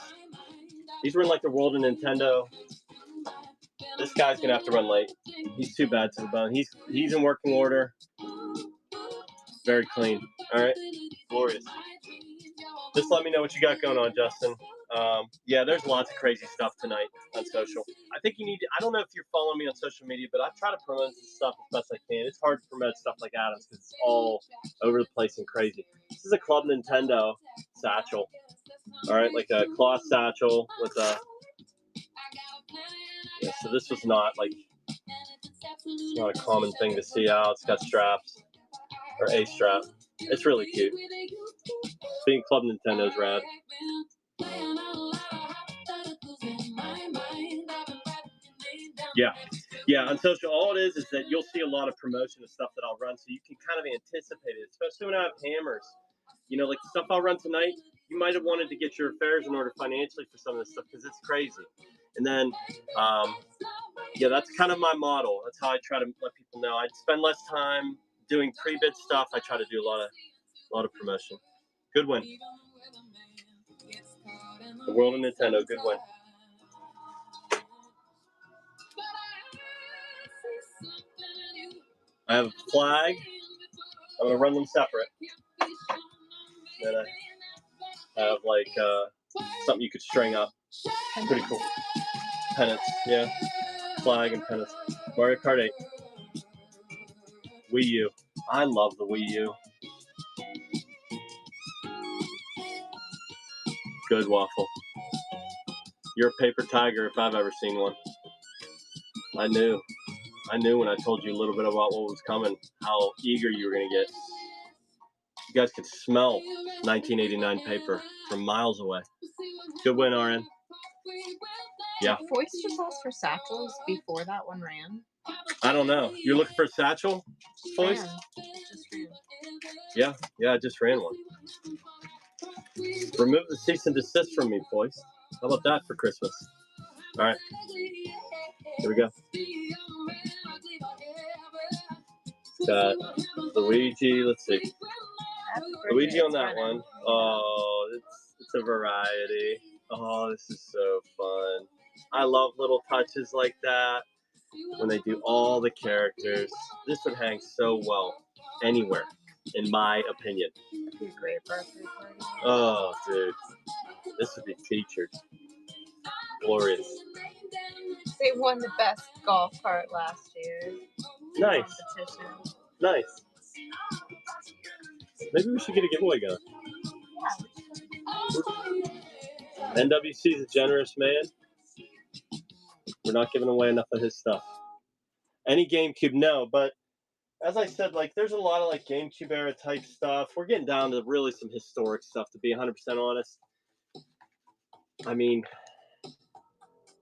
[SPEAKER 1] These were in like the World of Nintendo. This guy's gonna have to run late. He's too bad to the bone. He's in working order. Very clean. All right. Glorious. Just let me know what you got going on, Justin. Yeah, there's lots of crazy stuff tonight on social. I think you need to, I don't know if you're following me on social media, but I try to promote this stuff as best I can. It's hard to promote stuff like Adam's because it's all over the place and crazy. This is a Club Nintendo satchel. All right, like a cloth satchel with a, yeah, so this was not like, it's not a common thing to see out. It's got straps, or a strap. It's really cute. Being Club Nintendo's rad. Yeah, on social, all it is that you'll see a lot of promotion of stuff that I'll run, so you can kind of anticipate it, especially when I have hammers. You know, like the stuff I'll run tonight, you might have wanted to get your affairs in order financially for some of this stuff, because it's crazy. And then, yeah, that's kind of my model. That's how I try to let people know. I spend less time doing pre-bid stuff. I try to do a lot of promotion. Good win. The World of Nintendo, good win. I have a flag. I'm gonna run them separate. Then I have like something you could string up. Pretty cool. Pennants, yeah. Flag and pennants. Mario Kart 8. Wii U. I love the Wii U. Good waffle. You're a paper tiger if I've ever seen one. I knew when I told you a little bit about what was coming, how eager you were going to get. You guys could smell 1989 paper from miles away. Good win, RN. Yeah.
[SPEAKER 2] Did Foyce just ask for satchels before that one ran?
[SPEAKER 1] I don't know. You're looking for a satchel, Foyce?
[SPEAKER 2] Just ran.
[SPEAKER 1] Yeah, I just ran one. Remove the cease and desist from me, Foyce. How about that for Christmas? All right. Here we go. Got Luigi. Let's see.
[SPEAKER 2] Happy
[SPEAKER 1] Luigi
[SPEAKER 2] birthday,
[SPEAKER 1] on
[SPEAKER 2] it's
[SPEAKER 1] that
[SPEAKER 2] running.
[SPEAKER 1] one. Oh, it's a variety. Oh, this is so fun. I love little touches like that when they do all the characters. This would hang so well anywhere, in my opinion.
[SPEAKER 2] It'd be a great birthday party.
[SPEAKER 1] Oh, dude, this would be featured. Glorious.
[SPEAKER 2] They won the best golf cart last year.
[SPEAKER 1] Nice,
[SPEAKER 2] Competition.
[SPEAKER 1] nice. Maybe we should get a giveaway going. NWC is a generous man. We're not giving away enough of his stuff. Any GameCube, no, but as I said, like there's a lot of like GameCube era type stuff. We're getting down to really some historic stuff, to be 100% honest. I mean,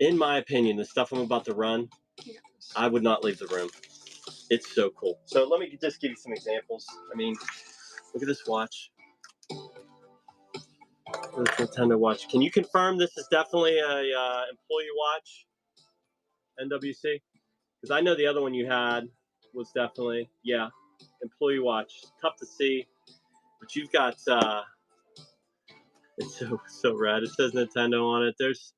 [SPEAKER 1] in my opinion, the stuff I'm about to run, I would not leave the room. It's so cool. So let me just give you some examples. I mean, look at this watch. This Nintendo watch. Can you confirm this is definitely a employee watch, NWC? Because I know the other one you had was definitely, yeah, employee watch. Tough to see, but you've got, it's so rad. It says Nintendo on it. There's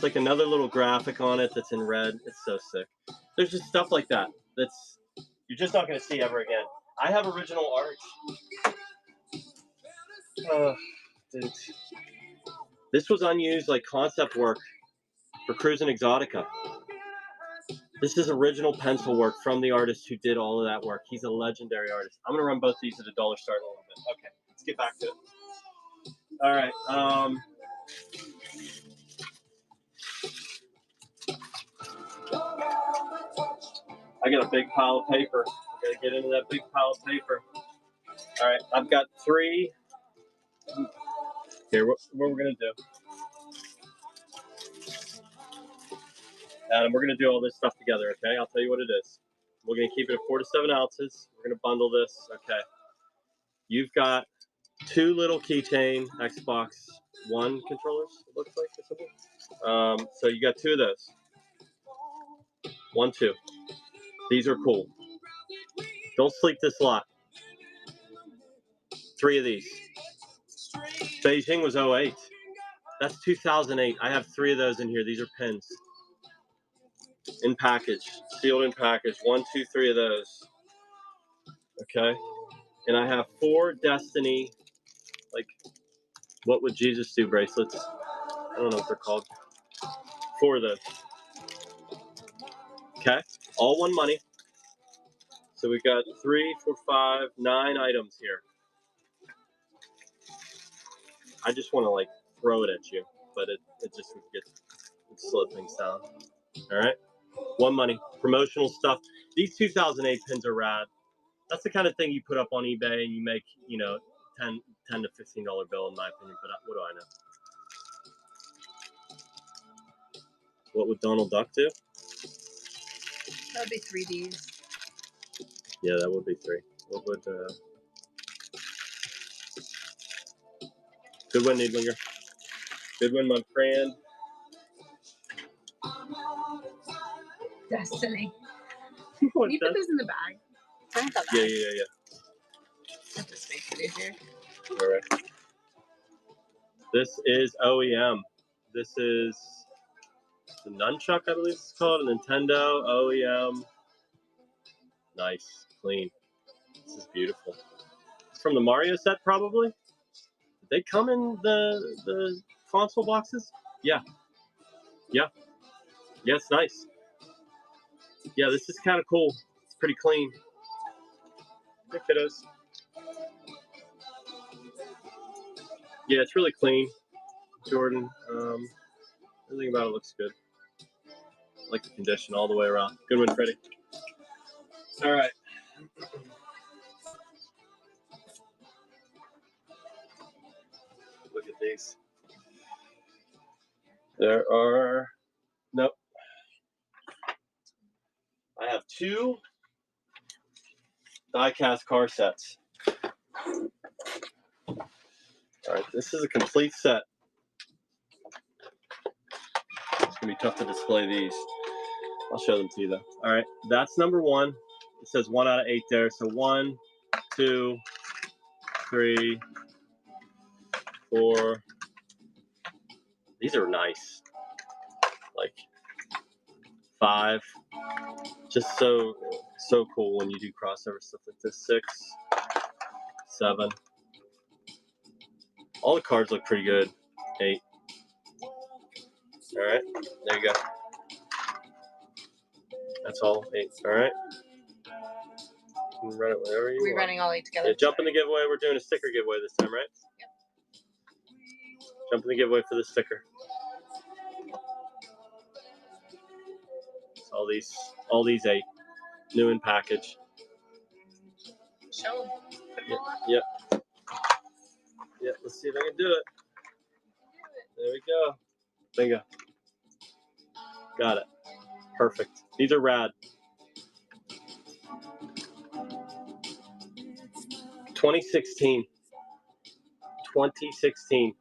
[SPEAKER 1] like another little graphic on it that's in red. It's so sick. There's just stuff like that that's you're just not going to see ever again. I have original art. Oh, dude. This was unused like concept work for Cruising Exotica. This is original pencil work from the artist who did all of that work. He's a legendary artist. I'm going to run both these at $1 start in a little bit. Okay, let's get back to it. All right. I got a big pile of paper. I got to get into that big pile of paper. All right, I've got 3. Here, what we're going to do. Adam, we're going to do all this stuff together, okay? I'll tell you what it is. We're going to keep it at 4 to 7 ounces. We're going to bundle this, okay? You've got 2 little keychain Xbox One controllers, it looks like, or something. So you got 2 of those. 1, 2. These are cool. Don't sleep this lot. 3 of these. Beijing was 08. That's 2008. I have 3 of those in here. These are pins. In package. Sealed in package. 1, 2, 3 of those. Okay? And I have 4 Destiny, like, what would Jesus do bracelets. I don't know what they're called. 4 of those. Okay? All one money. So we've got 3, 4, 5, 9 items here. I just want to, like, throw it at you, but it just would slow things down. All right? One money. Promotional stuff. These 2008 pins are rad. That's the kind of thing you put up on eBay and you make, you know, $10 to $15 bill in my opinion, but what do I know? What would Donald Duck do?
[SPEAKER 2] That would be 3Ds.
[SPEAKER 1] Yeah, that would be 3. What would, good one, Needlinger. Good one, my friend.
[SPEAKER 2] Destiny.
[SPEAKER 1] What
[SPEAKER 2] Can you put this in the bag? I want that bag.
[SPEAKER 1] Yeah.
[SPEAKER 2] That just makes it easier.
[SPEAKER 1] All right. This is OEM. This is the Nunchuck, I believe it's called. A Nintendo OEM. Nice, clean. This is beautiful. It's from the Mario set, probably. Did they come in the console boxes? Yeah. Yeah, it's nice. Yeah, this is kind of cool. It's pretty clean. Hey, kiddos. Yeah, it's really clean. Jordan. Everything about it looks good. I like the condition all the way around. Good one, Freddie. All right. Look at these. There are, nope. I have 2 die-cast car sets. All right, this is a complete set. It's gonna be tough to display these. I'll show them to you though. All right, that's number 1. It says 1 out of 8 there. So 1, 2, 3, 4. These are nice. Like 5. Just so cool when you do crossover stuff like this. 6, 7. All the cards look pretty good. 8. All right, there you go. That's all 8. All right. You can run it whenever you want.
[SPEAKER 2] We're running all 8 together.
[SPEAKER 1] Yeah, jump in the giveaway. We're doing a sticker giveaway this time, right?
[SPEAKER 2] Yep.
[SPEAKER 1] Jump in the giveaway for the sticker. All these 8, new in package.
[SPEAKER 2] Show them.
[SPEAKER 1] Yep. Yep. Let's see if I can do it. There we go. Bingo. Got it. Perfect. These are rad. 2016. 2016.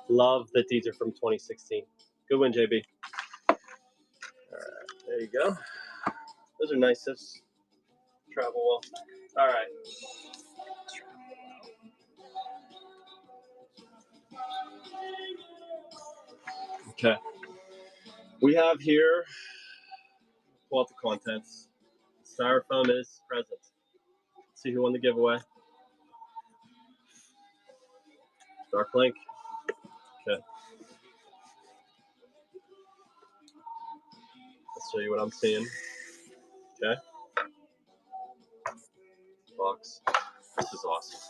[SPEAKER 1] Love that these are from 2016. Good one, JB. All right. There you go. Those are nice. Those travel well. All right. Okay. We have here, pull out the contents. Styrofoam is present. Let's see who won the giveaway. Dark Link. Okay. Let's show you what I'm seeing. Okay. Box. This is awesome.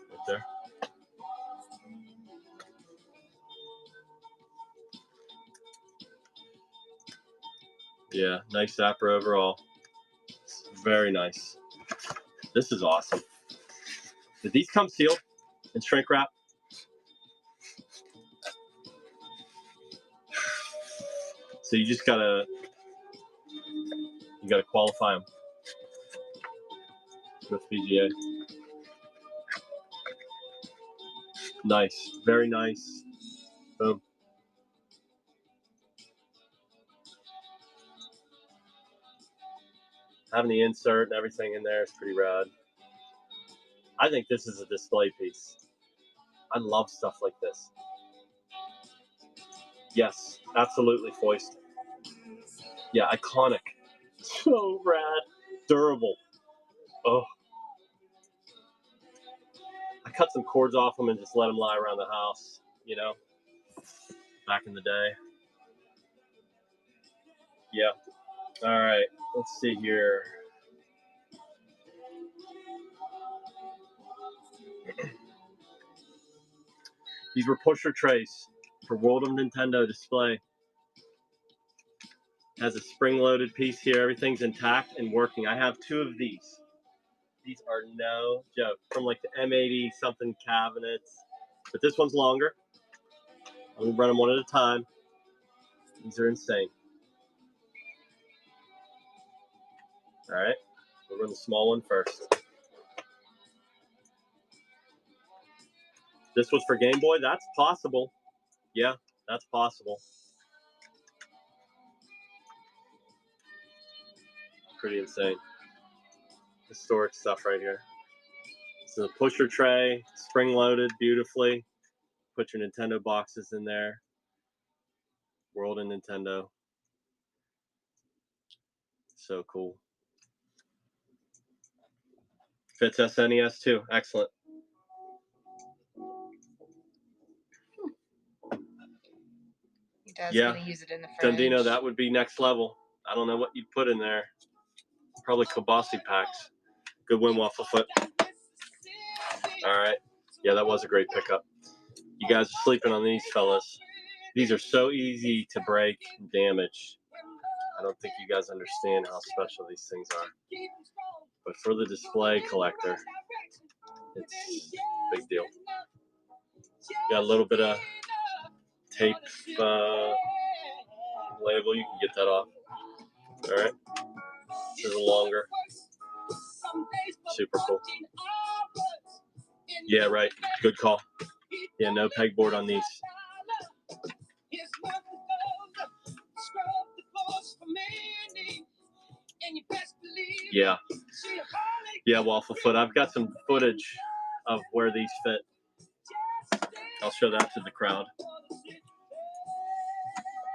[SPEAKER 1] Right there. Yeah, nice zapper overall. Very nice. This is awesome. Did these come sealed and shrink wrap? So you just gotta qualify them with VGA. Nice, very nice. Boom. Having the insert and everything in there is pretty rad. I think this is a display piece. I love stuff like this. Yes, absolutely foist. Yeah, iconic. So rad. Durable. Oh. I cut some cords off them and just let them lie around the house, you know, back in the day. Yeah. All right. Let's see here. These were pusher trays for World of Nintendo display. Has a spring-loaded piece here. Everything's intact and working. I have 2 of these. These are no joke. From like the M80 something cabinets. But this one's longer. I'm going to run them one at a time. These are insane. All right. We'll run the small one first. This was for Game Boy? That's possible. Yeah, that's possible. Pretty insane. Historic stuff right here. So the pusher tray, spring-loaded beautifully. Put your Nintendo boxes in there. World and Nintendo. So cool. Fits SNES too. Excellent.
[SPEAKER 2] Your dad's
[SPEAKER 1] Yeah.
[SPEAKER 2] gonna use it in the fridge.
[SPEAKER 1] Dundino, that would be next level. I don't know what you'd put in there. Probably Kibasi packs. Good win, Wafflefoot. All right. Yeah, that was a great pickup. You guys are sleeping on these fellas. These are so easy to break and damage. I don't think you guys understand how special these things are. But for the display collector, it's a big deal. Got a little bit of tape label. You can get that off. All right. This is a longer. Super cool. Yeah, right. Good call. Yeah, no pegboard on these. Yeah. Yeah, Wafflefoot. I've got some footage of where these fit. I'll show that to the crowd.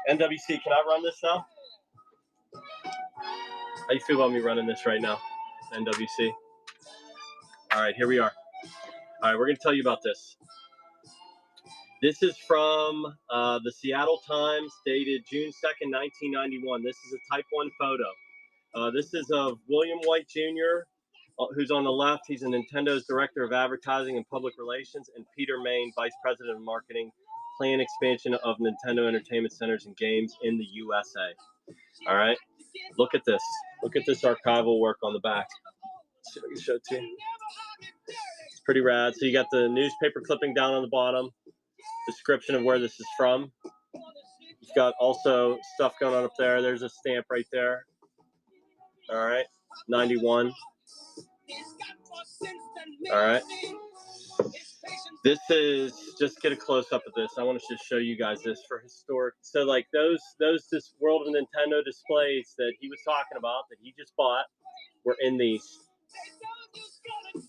[SPEAKER 1] NWC, can I run this now? How you feel about me running this right now, NWC? All right, here we are. All right, we're going to tell you about this. This is from the Seattle Times, dated June 2nd, 1991. This is a Type 1 photo. This is of William White Jr., who's on the left. He's a Nintendo's Director of Advertising and Public Relations, and Peter Main, Vice President of Marketing, plan expansion of Nintendo Entertainment Centers and games in the USA. All right, look at this. Look at this archival work on the back. Let's see if I can show it to you. It's pretty rad. So you got the newspaper clipping down on the bottom, description of where this is from. You've got also stuff going on up there. There's a stamp right there. All right, 91. All right. This is, just get a close up of this. I want to just show you guys this for historic. So like those this World of Nintendo displays that he was talking about that he just bought were in these.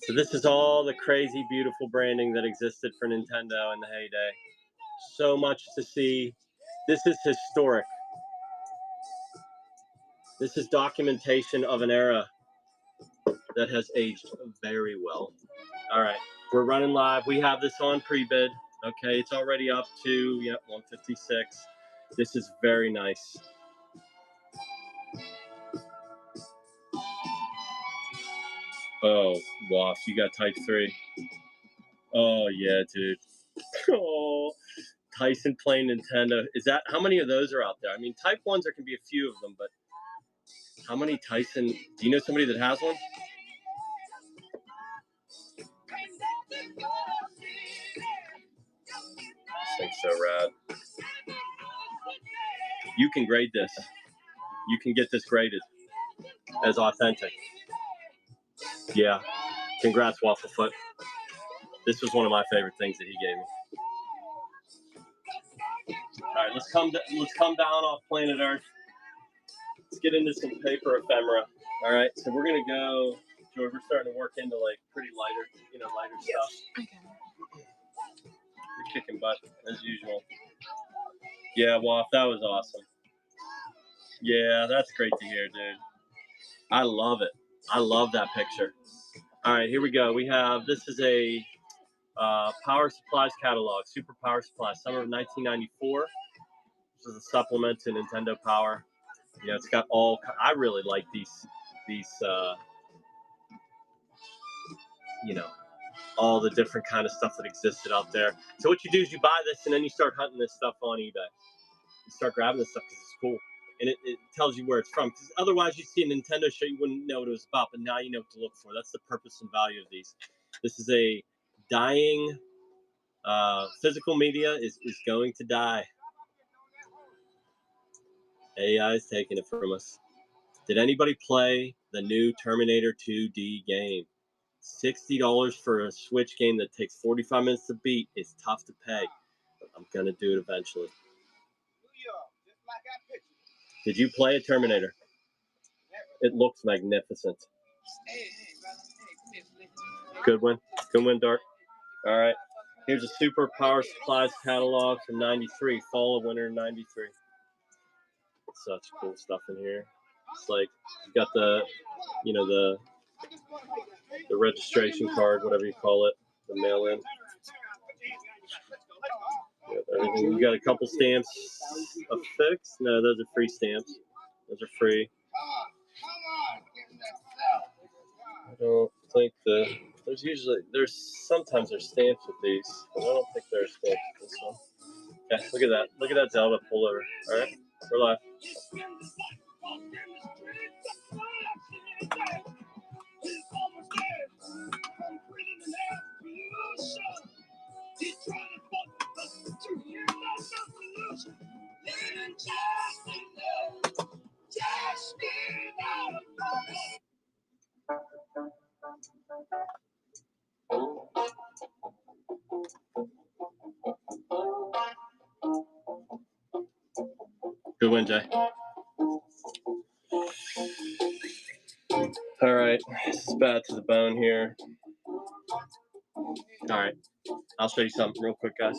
[SPEAKER 1] So this is all the crazy, beautiful branding that existed for Nintendo in the heyday. So much to see. This is historic. This is documentation of an era that has aged very well. All right, we're running live. We have this on pre-bid. Okay, it's already up to 156. This is very nice. Oh, Waff, you got Type 3. Oh yeah, dude. Oh, Tyson playing Nintendo. Is that, how many of those are out there? I mean, Type 1s, there can be a few of them, but how many Tyson? Do you know somebody that has one? This thing's so rad. You can grade this. You can get this graded as authentic. Yeah. Congrats, Wafflefoot. This was one of my favorite things that he gave me. All right, let's come down off planet Earth. Let's get into some paper ephemera. All right, so we're gonna go, George. We're starting to work into like pretty lighter stuff.
[SPEAKER 2] Okay.
[SPEAKER 1] You're kicking butt as usual. Yeah, Waff, that was awesome. Yeah, that's great to hear, dude. I love it. I love that picture. All right, here we go. We have, this is a Power Supplies catalog, Super Power Supply, summer of 1994. This is a supplement to Nintendo Power. You know, it's got all, I really like these all the different kind of stuff that existed out there. So what you do is you buy this and then you start hunting this stuff on eBay. You start grabbing this stuff because it's cool. And it tells you where it's from. Because otherwise, you'd see a Nintendo show, you wouldn't know what it was about. But now you know what to look for. That's the purpose and value of these. This is a dying, physical media is going to die. AI is taking it from us. Did anybody play the new Terminator 2D game? $60 for a Switch game that takes 45 minutes to beat is tough to pay. But I'm going to do it eventually. Did you play a Terminator? It looks magnificent. Good win. Good win, Dark. All right. Here's a Super Power Supplies catalog from 93, fall of winter 93. Such cool stuff in here. It's like, you got the, the registration card, whatever you call it, the mail-in. Everything. You got a couple stamps affixed. No, those are free stamps. Those are free. I don't think sometimes there's stamps with these, but I don't think there's stamps with this one. Okay, look at that. Look at that Zelda pullover. All right, we're live. Good win, Jay. All right, this is bad to the bone here. All right, I'll show you something real quick, guys.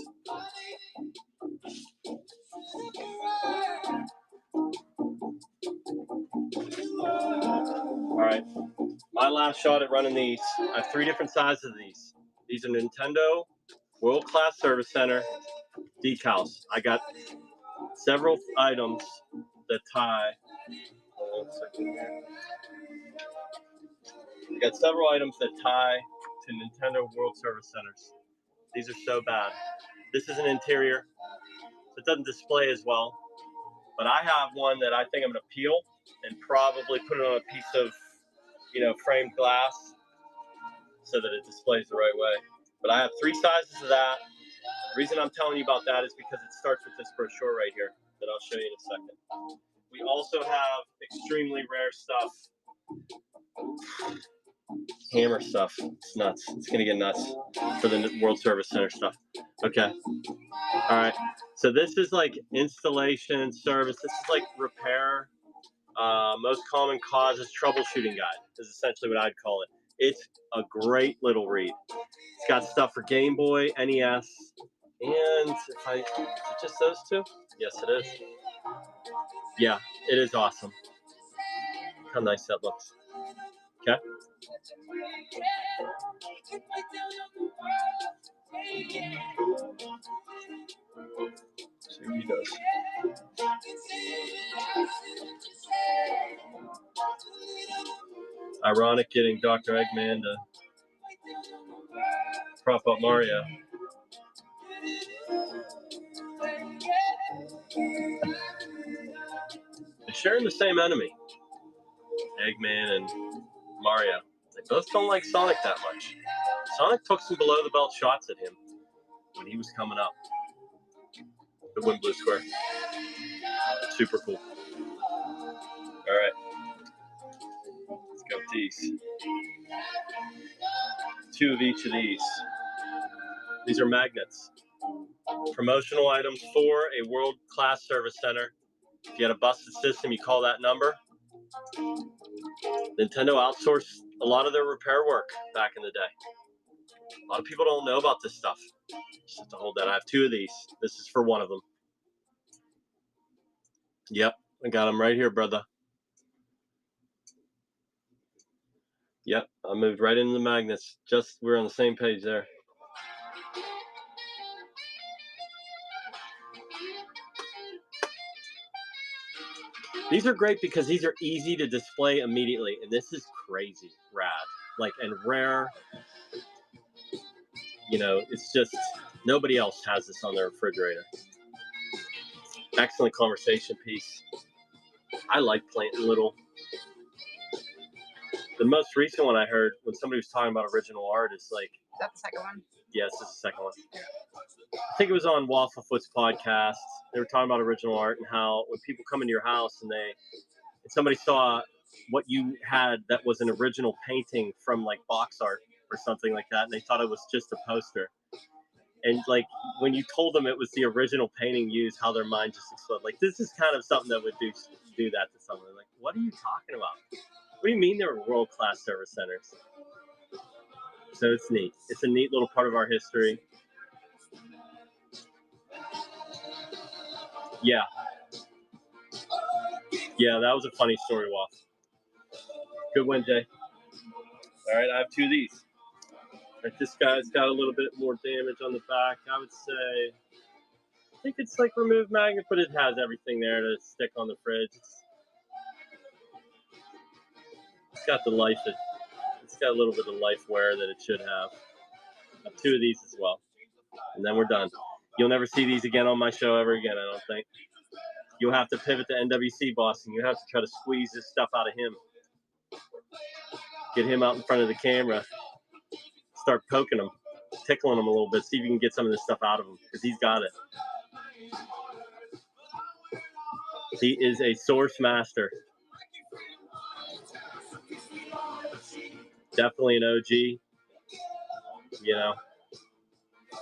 [SPEAKER 1] All right, my last shot at running these. I have 3 different sizes of these. These are Nintendo World Class Service Center decals. I got several items that tie. Hold on a second here. I got several items that tie to Nintendo World Service Centers. These are so bad. This is an interior, so it doesn't display as well. But I have one that I think I'm going to peel and probably put it on a piece of, framed glass so that it displays the right way. But I have 3 sizes of that. The reason I'm telling you about that is because it starts with this brochure right here that I'll show you in a second. We also have extremely rare stuff. Hammer stuff. It's nuts. It's going to get nuts for the World Service Center stuff. Okay. All right. So this is like installation service. This is like repair. Most common causes troubleshooting guide is essentially what I'd call it. It's a great little read. It's got stuff for Game Boy, NES, and is it just those 2? Yes, it is. Yeah, it is awesome. How nice that looks. Okay. See what he does. Ironic getting Dr. Eggman to prop up Mario. They're sharing the same enemy, Eggman and Mario. They both don't like Sonic that much. Sonic took some below the belt shots at him when he was coming up. The Win Blue Square. Super cool. All right. Let's go with these. 2 of each of these. These are magnets. Promotional items for a world-class service center. If you had a busted system, you call that number. Nintendo outsourced a lot of their repair work back in the day. A lot of people don't know about this stuff. Just have to hold that. I have 2 of these. This is for one of them. Yep, I got them right here, brother. Yep, I moved right into the magnets. Just we're on the same page there. These are great because these are easy to display immediately, and this is crazy rad, and rare. It's just nobody else has this on their refrigerator. Excellent conversation piece. I like planting little. The most recent one I heard when somebody was talking about original art is like.
[SPEAKER 2] Is that the second one?
[SPEAKER 1] Yes, this is the second one. I think it was on Wafflefoot's podcast. They were talking about original art and how when people come into your house and somebody saw what you had that was an original painting from like box art or something like that, and they thought it was just a poster. And when you told them it was the original painting used, how their mind just exploded. This is kind of something that would do that to someone. What are you talking about? What do you mean they're world-class service centers? So it's neat. It's a neat little part of our history. Yeah. Yeah, that was a funny story, Waff. Good win, Jay. All right, I have 2 of these. Right, this guy's got a little bit more damage on the back. I would say, I think it's removed magnet, but it has everything there to stick on the fridge. It's got the life. It's got a little bit of life wear that it should have. I have 2 of these as well, and then we're done. You'll never see these again on my show ever again, I don't think. You'll have to pivot to NWC boss, and you have to try to squeeze this stuff out of him. Get him out in front of the camera. Start poking him, tickling him a little bit, see if you can get some of this stuff out of him, because he's got it. He is a source master. Definitely an OG.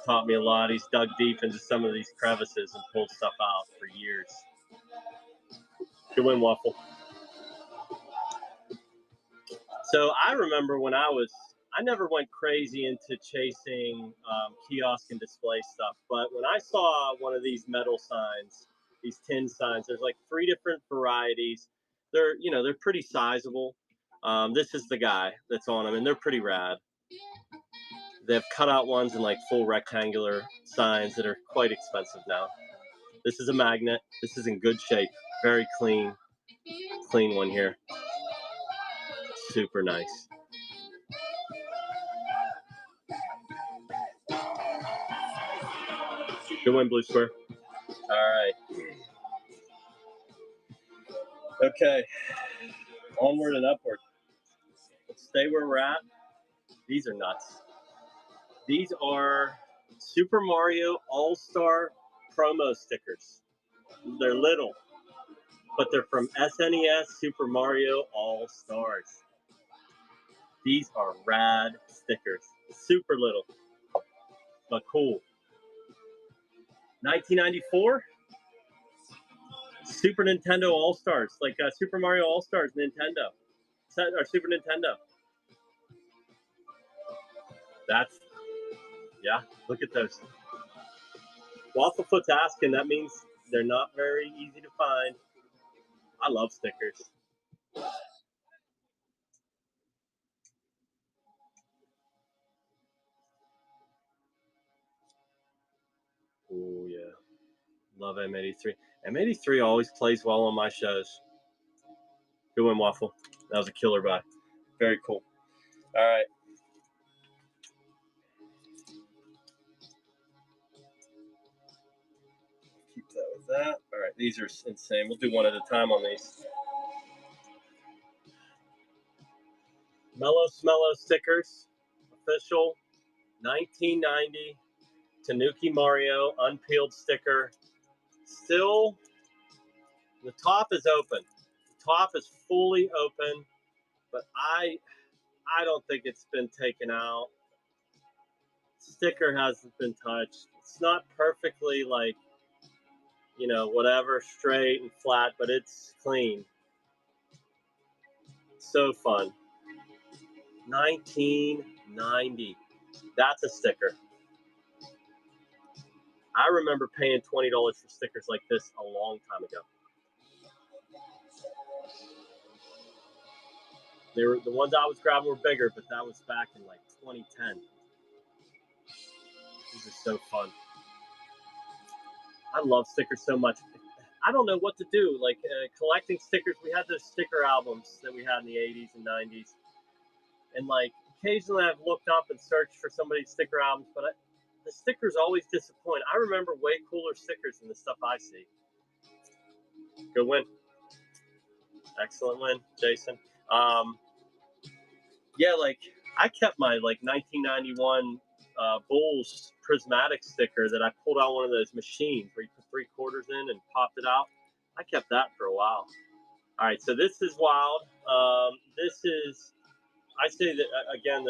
[SPEAKER 1] Taught me a lot. He's dug deep into some of these crevices and pulled stuff out for years. Good win, Waffle. So I remember when I never went crazy into chasing kiosk and display stuff, but when I saw one of these metal signs, these tin signs, there's like 3 different varieties. They're pretty sizable. This is the guy that's on them, and they're pretty rad. They have cutout ones and like full rectangular signs that are quite expensive now. This is a magnet. This is in good shape. Very clean one here. Super nice. Good win, Blue Square. All right. Okay. Onward and upward. Let's stay where we're at. These are nuts. These are Super Mario All-Star promo stickers. They're little, but they're from SNES Super Mario All-Stars. These are rad stickers. Super little, but cool. 1994 Super Nintendo All-Stars, like Super Mario All-Stars Nintendo. Or Super Nintendo. Yeah, look at those. Wafflefoot's asking, that means they're not very easy to find. I love stickers. Oh, yeah. Love M83. M83 always plays well on my shows. Good one, Waffle. That was a killer buy. Very cool. All right. Keep that with that. All right. These are insane. We'll do one at a time on these. Mellow Smello stickers. Official. 1990. Tanuki Mario. Unpeeled sticker. Still, the top is open. The top is fully open, but I don't think it's been taken out. Sticker hasn't been touched. It's not perfectly like, whatever, straight and flat, but it's clean. So fun. 1990. That's a sticker. I remember paying $20 for stickers like this a long time ago. The ones I was grabbing were bigger, but that was back in like 2010. These are so fun. I love stickers so much. I don't know what to do. Like collecting stickers, we had those sticker albums that we had in the 80s and 90s. And like occasionally I've looked up and searched for somebody's sticker albums, but the stickers always disappoint. I remember way cooler stickers than the stuff I see. Good win. Excellent win, Jason. Yeah, like I kept my like 1991 Bulls prismatic sticker that I pulled out one of those machines where you put 3 quarters in and popped it out. I kept that for a while. All right, so this is wild. This is, I say that again,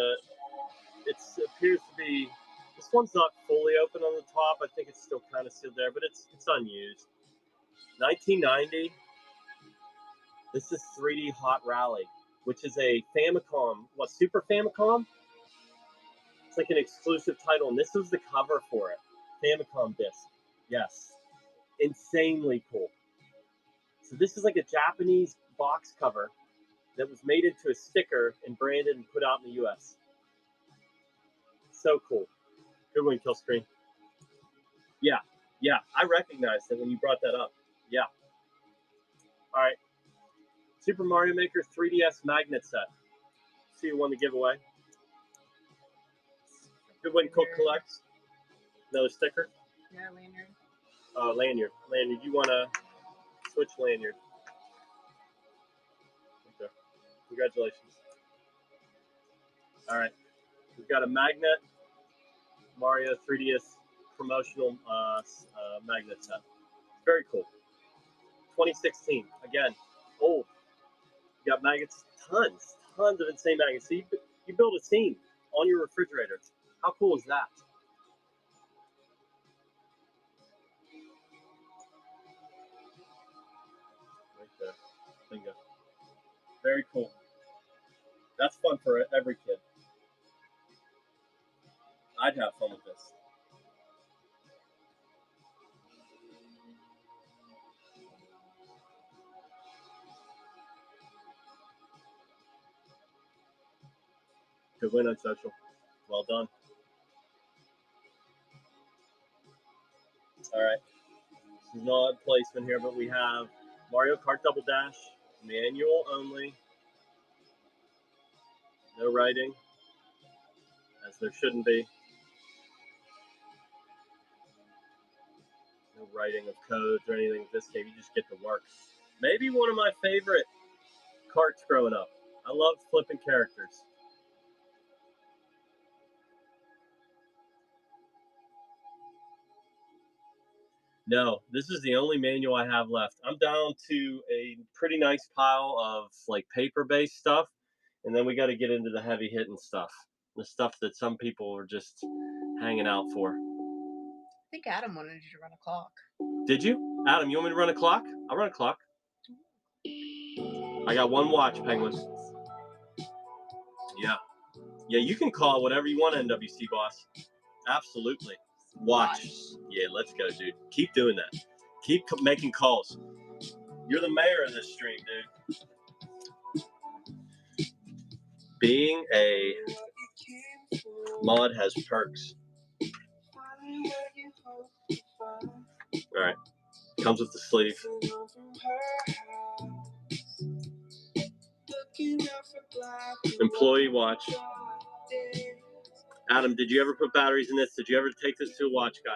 [SPEAKER 1] it appears to be, this one's not fully open on the top. I think it's still kind of sealed there, but it's unused. 1990. This is 3D Hot Rally, which is a Famicom, Super Famicom? It's like an exclusive title, and this was the cover for it. Famicom disc. Yes. Insanely cool. So this is like a Japanese box cover that was made into a sticker and branded and put out in the U.S. So cool. Good one, Killscreen. Yeah, I recognized it when you brought that up. Yeah. All right. Super Mario Maker 3DS magnet set. See who won the giveaway. Good one, Cook Collects. Another sticker.
[SPEAKER 2] Yeah, lanyard.
[SPEAKER 1] Lanyard. Lanyard. You want to switch lanyard? Okay. Congratulations. All right. We've got a magnet Mario 3DS promotional magnet set. Very cool. 2016. Again, old. You got magnets, tons of insane magnets. So you build a scene on your refrigerator. How cool is that? Right there. Bingo. Very cool. That's fun for every kid. I'd have fun with this. Good win on social. Well done. All right. This is not placement here, but we have Mario Kart Double Dash, manual only. No writing, as there shouldn't be. No writing of codes or anything in this game. You just get to work. Maybe one of my favorite karts growing up. I loved flipping characters. No, this is the only manual I have left. I'm down to a pretty nice pile of like paper-based stuff, and then we got to get into the heavy hitting stuff, the stuff that some people are just hanging out for.
[SPEAKER 2] I think Adam wanted you to run a clock.
[SPEAKER 1] Did you? Adam, you want me to run a clock? I'll run a clock. I got one watch, Penguin. Yeah. Yeah, you can call whatever you want, NWC boss. Absolutely. Watch. Yeah, let's go, dude. Keep doing that. Keep making calls. You're the mayor of this stream, dude. Being a mod has perks. All right. Comes with the sleeve. Employee watch. Adam, did you ever put batteries in this? Did you ever take this to a watch guy?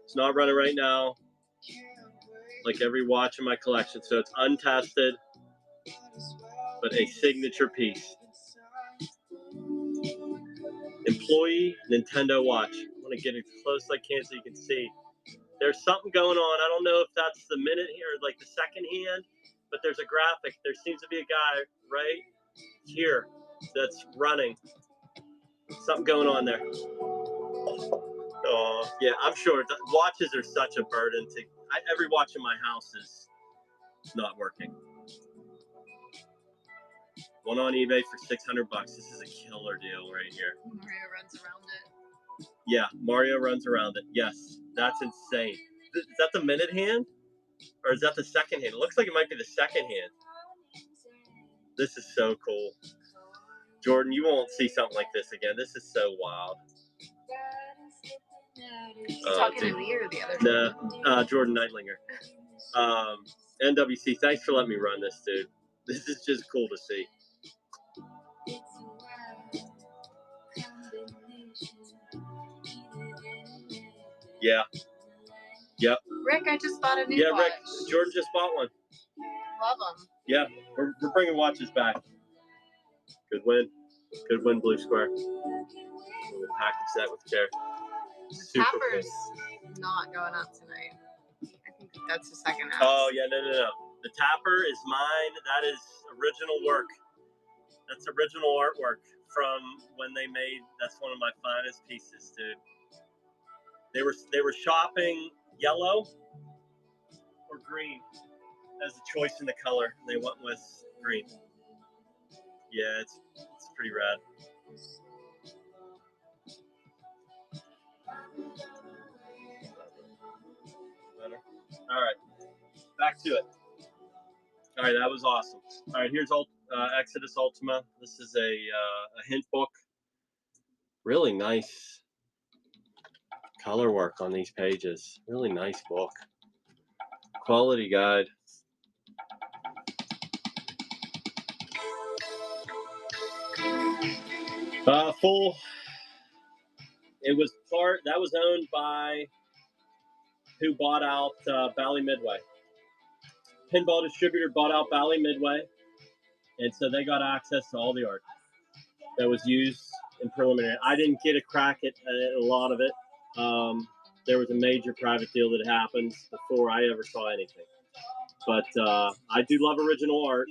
[SPEAKER 1] It's not running right now, like every watch in my collection, so it's untested, but a signature piece. Employee Nintendo watch. I want to get as close as I can so you can see. There's something going on. I don't know if that's the minute here, like the second hand, but there's a graphic. There seems to be a guy right here that's running. Something going on there. Oh, yeah, I'm sure. Watches are such a burden. Every watch in my house is not working. One on eBay for $600. This is a killer deal right here.
[SPEAKER 2] Mario runs around it.
[SPEAKER 1] Yeah, Mario runs around it. Yes, that's insane. Is that the minute hand? Or is that the second hand? It looks like it might be the second hand. This is so cool. Jordan, you won't see something like this again. This is so wild.
[SPEAKER 2] Talking to me or the other?
[SPEAKER 1] No, Jordan Neitlinger. NWC, thanks for letting me run this, dude. This is just cool to see. Yeah. Yep.
[SPEAKER 2] Rick, I just bought a new watch.
[SPEAKER 1] Rick, Jordan just bought one.
[SPEAKER 2] Love them.
[SPEAKER 1] Yeah, we're bringing watches back. Good win. Good win, Blue Square. We'll package that with care.
[SPEAKER 2] The tapper's not going up tonight. I think that's the second half.
[SPEAKER 1] Oh, yeah, no. The tapper is mine. That is original work. That's original artwork from when they made, that's one of my finest pieces, dude. They were shopping yellow or green as a choice in the color. They went with green. Yeah, it's pretty rad. Better. All right, back to it. All right, that was awesome. All right, here's Exodus Ultima. This is a hint book. Really nice color work on these pages. Really nice book. Quality guide. Full. It was that was owned by who bought out Bally Midway. Pinball distributor bought out Bally Midway, and so they got access to all the art that was used in preliminary. I didn't get a crack at a lot of it. There was a major private deal that happened before I ever saw anything. But I do love original art,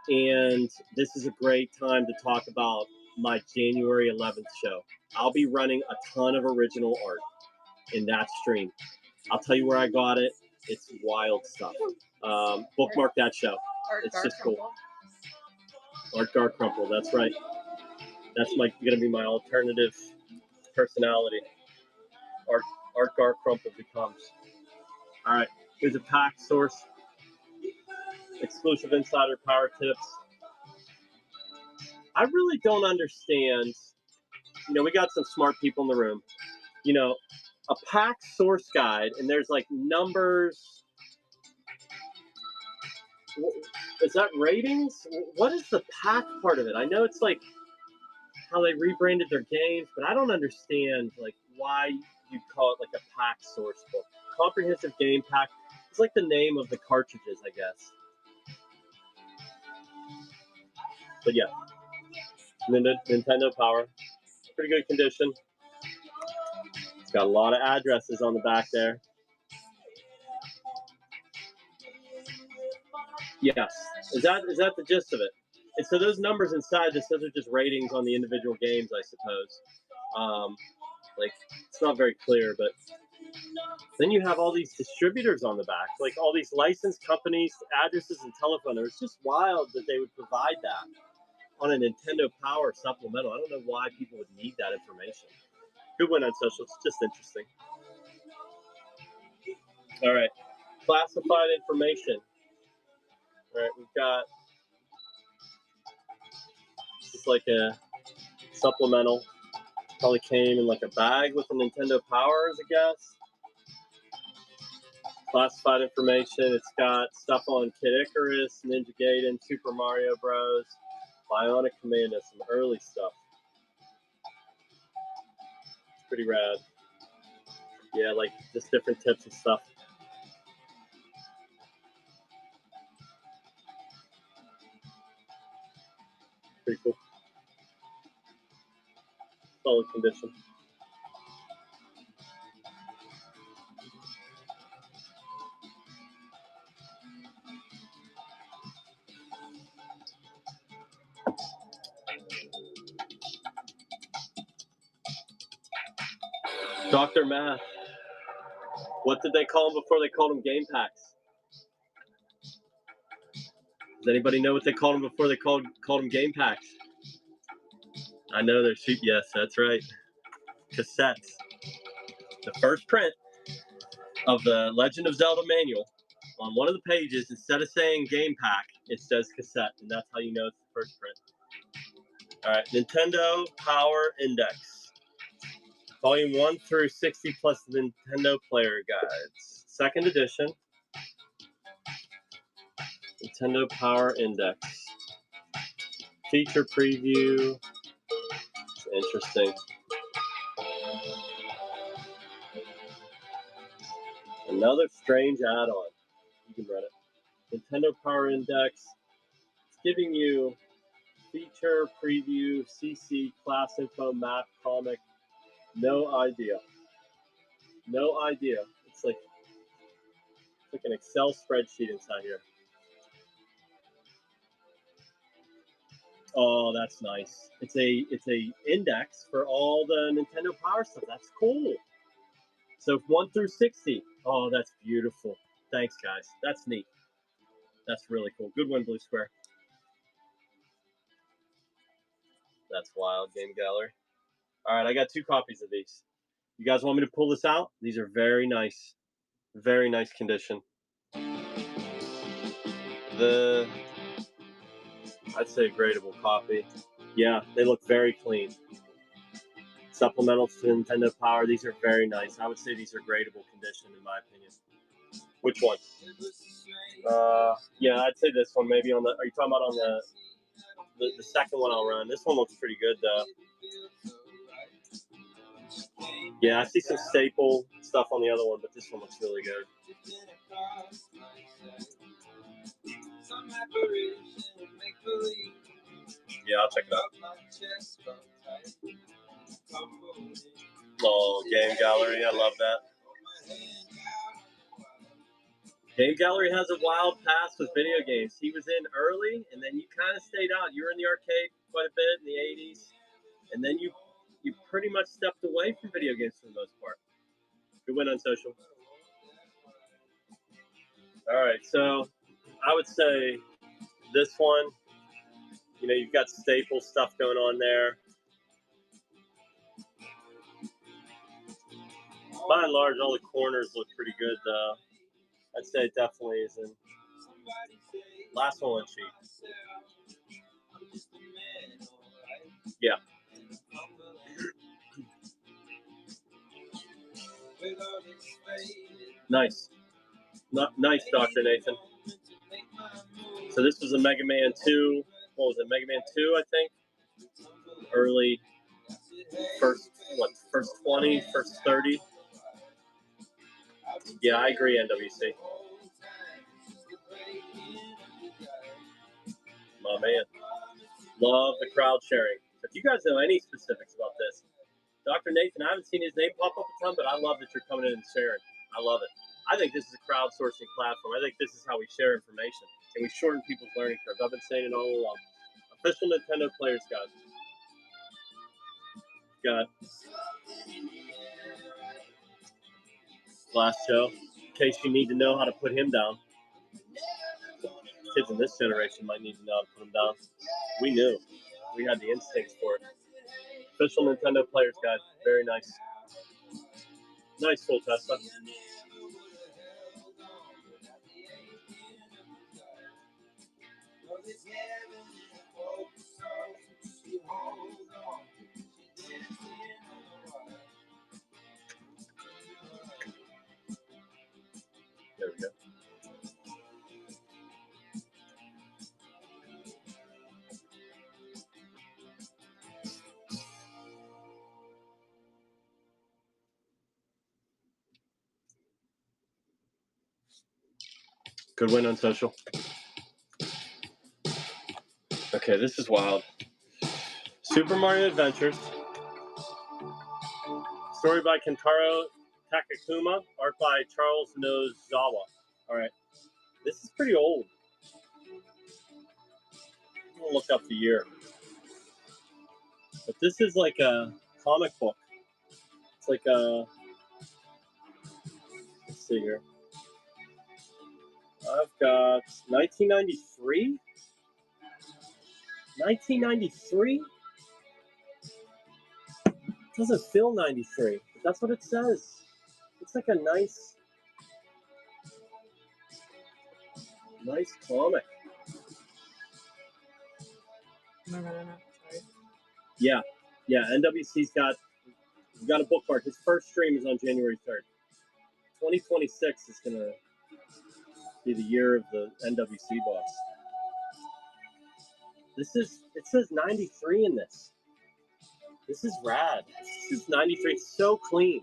[SPEAKER 1] and this is a great time to talk about my January 11th show. I'll be running a ton of original art in that stream. I'll tell you where I got it. It's wild stuff. Bookmark that show. It's just cool. Art Garfunkel, that's right. That's gonna be my alternative personality. Art Garfunkel becomes. All right, here's a pack source. Exclusive insider power tips. I really don't understand. You know, we got some smart people in the room. You know, a pack source guide, and there's like numbers. Is that ratings? What is the pack part of it? I know it's like how they rebranded their games, but I don't understand like why you call it like a pack source book. Comprehensive game pack. It's like the name of the cartridges, I guess. But yeah, Nintendo Power, pretty good condition. It's got a lot of addresses on the back there. Yes, is that the gist of it? And so those numbers inside this, those are just ratings on the individual games, I suppose. Like it's not very clear, but then you have all these distributors on the back, like all these licensed companies, addresses, and telephone numbers. It's just wild that they would provide that on a Nintendo Power supplemental. I don't know why people would need that information. Good win on social. It's just interesting. All right, classified information. All right, we've got just like a supplemental. Probably came in like a bag with a Nintendo Power, as a guess. Classified information. It's got stuff on Kid Icarus, Ninja Gaiden, Super Mario Bros, Bionic Commando, some early stuff. It's pretty rad. Yeah, like just different tips and stuff. Pretty cool. Solid condition. Dr. Math. What did they call them before they called them game packs? Does anybody know what they called them before they called them game packs? I know they're cheap. Yes, that's right. Cassettes. The first print of the Legend of Zelda manual, on one of the pages, instead of saying game pack, it says cassette, and that's how you know it's the first print. All right, Nintendo Power Index. Volume 1 through 60 plus the Nintendo Player Guides. Second edition. Nintendo Power Index. Feature preview. It's interesting. Another strange add-on. You can run it. Nintendo Power Index. It's giving you feature, preview, CC, class info, map, comic. No idea. No idea. It's like an Excel spreadsheet inside here. Oh, that's nice. It's a index for all the Nintendo Power stuff. That's cool. So 1 through 60. Oh, that's beautiful. Thanks, guys. That's neat. That's really cool. Good one, Blue Square. That's wild. Game Gallery. All right, I got 2 copies of these. You guys want me to pull this out? These are very nice. Very nice condition. I'd say a gradable copy. Yeah, they look very clean. Supplementals to Nintendo Power. These are very nice. I would say these are gradable condition in my opinion. Which one? Yeah, I'd say this one maybe on the. Are you talking about on the second one I'll run? This one looks pretty good though. Yeah, I see some staple stuff on the other one, but this one looks really good. Yeah, I'll check it out. Oh, Game Gallery, I love that. Game Gallery has a wild past with video games. He was in early, and then you kind of stayed out. You were in the arcade quite a bit in the 80s, and then you pretty much stepped away from video games for the most part. Good win on social. All right, so I would say this one You know, you've got staple stuff going on there. By and large, all the corners look pretty good, though. I'd say it definitely isn't. Last one went cheap. Yeah. Nice. Nice, Dr. Nathan. So this was a Mega Man 2. What was it? Mega Man 2, I think? Early first 20, first 30. Yeah, I agree, NWC. My man. Love the crowd sharing. So if you guys know any specifics about this, Dr. Nathan, I haven't seen his name pop up a ton, but I love that you're coming in and sharing. I love it. I think this is a crowdsourcing platform. I think this is how we share information, and we shorten people's learning curves. I've been saying it all along. Official Nintendo Players Guide. Got last show, in case you need to know how to put him down. Kids in this generation might need to know how to put him down. We knew. We had the instincts for it. Official Nintendo Players Guide. Very nice. Nice full Tesla. There we go. Good win on social. Okay, this is wild. Super Mario Adventures. Story by Kentaro Takakuma. Art by Charles Nozawa. All right. This is pretty old. I'm going to look up the year. But this is like a comic book. It's like a... Let's see here. I've got 1993? 1993? It doesn't feel 93, but that's what it says. It's like a nice comic.
[SPEAKER 2] No, sorry.
[SPEAKER 1] Yeah, NWC's got a bookmark. His first stream is on January 3rd. 2026 is going to be the year of the NWC boss. It says 93 in this. This is rad. This is 93. It's so clean.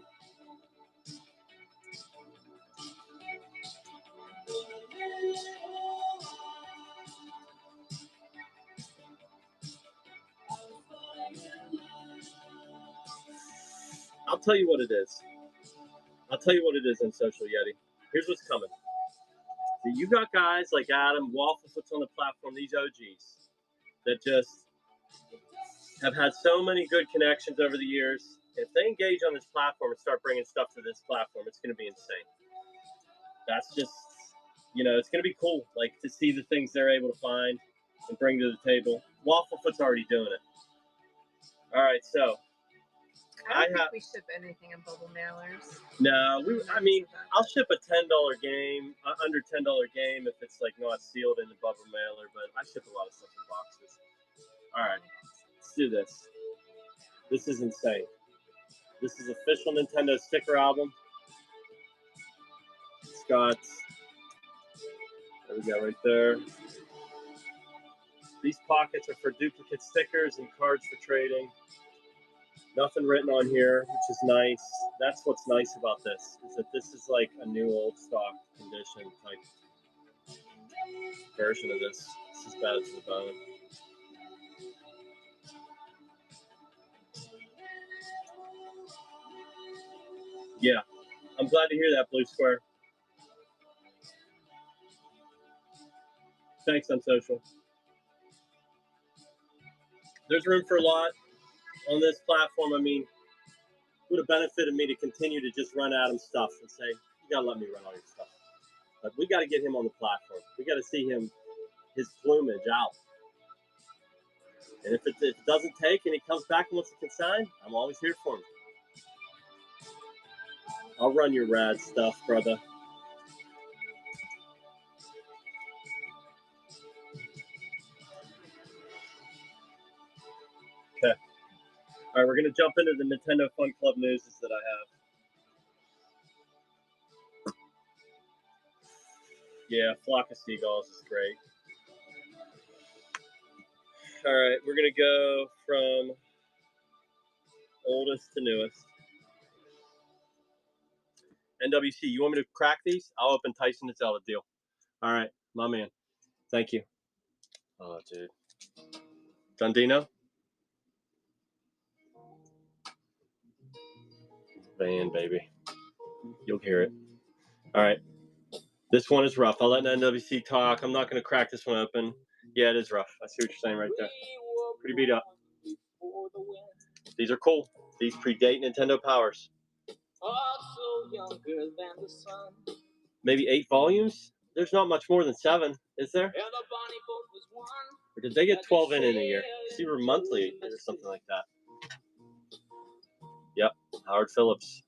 [SPEAKER 1] I'll tell you what it is. I'll tell you what it is on Social Yeti. Here's what's coming. So you got guys like Adam, Wafflefoot's on the platform, these OGs, that just have had so many good connections over the years. If they engage on this platform and start bringing stuff to this platform, it's going to be insane. That's just, it's going to be cool, like, to see the things they're able to find and bring to the table. Wafflefoot's already doing it. All right, so
[SPEAKER 2] I don't think we ship anything in bubble mailers.
[SPEAKER 1] No, I'll ship a $10 game, under $10 game if it's like not sealed in the bubble mailer, but I ship a lot of stuff in boxes. All right, let's do this. This is insane. This is official Nintendo sticker album. It's got, there we go, right there. These pockets are for duplicate stickers and cards for trading. Nothing written on here, which is nice. That's what's nice about this, is that this is like a new old stock condition type version of this. This is bad to the bone. Yeah, I'm glad to hear that, Blue Square. Thanks on social. There's room for a lot on this platform. I mean, it would have benefited me to continue to just run Adam's stuff and say, you got to let me run all your stuff. But we got to get him on the platform. We got to see his plumage out. And if it doesn't take and he comes back and wants to consign, I'm always here for him. I'll run your rad stuff, brother. Okay. All right, we're going to jump into the Nintendo Fun Club news that I have. Yeah, Flock of Seagulls is great. All right, we're going to go from oldest to newest. NWC, you want me to crack these? I'll open Tyson and Zelda deal. All right, my man. Thank you. Oh, dude. Dundino? Van, baby. You'll hear it. All right. This one is rough. I'll let NWC talk. I'm not going to crack this one open. Yeah, it is rough. I see what you're saying right there. Pretty beat up. These are cool. These predate Nintendo powers. Maybe 8 volumes? There's not much more than 7, is there? Or did they get 12 in a year? See, we're monthly or something like that. Yep, Howard Phillips.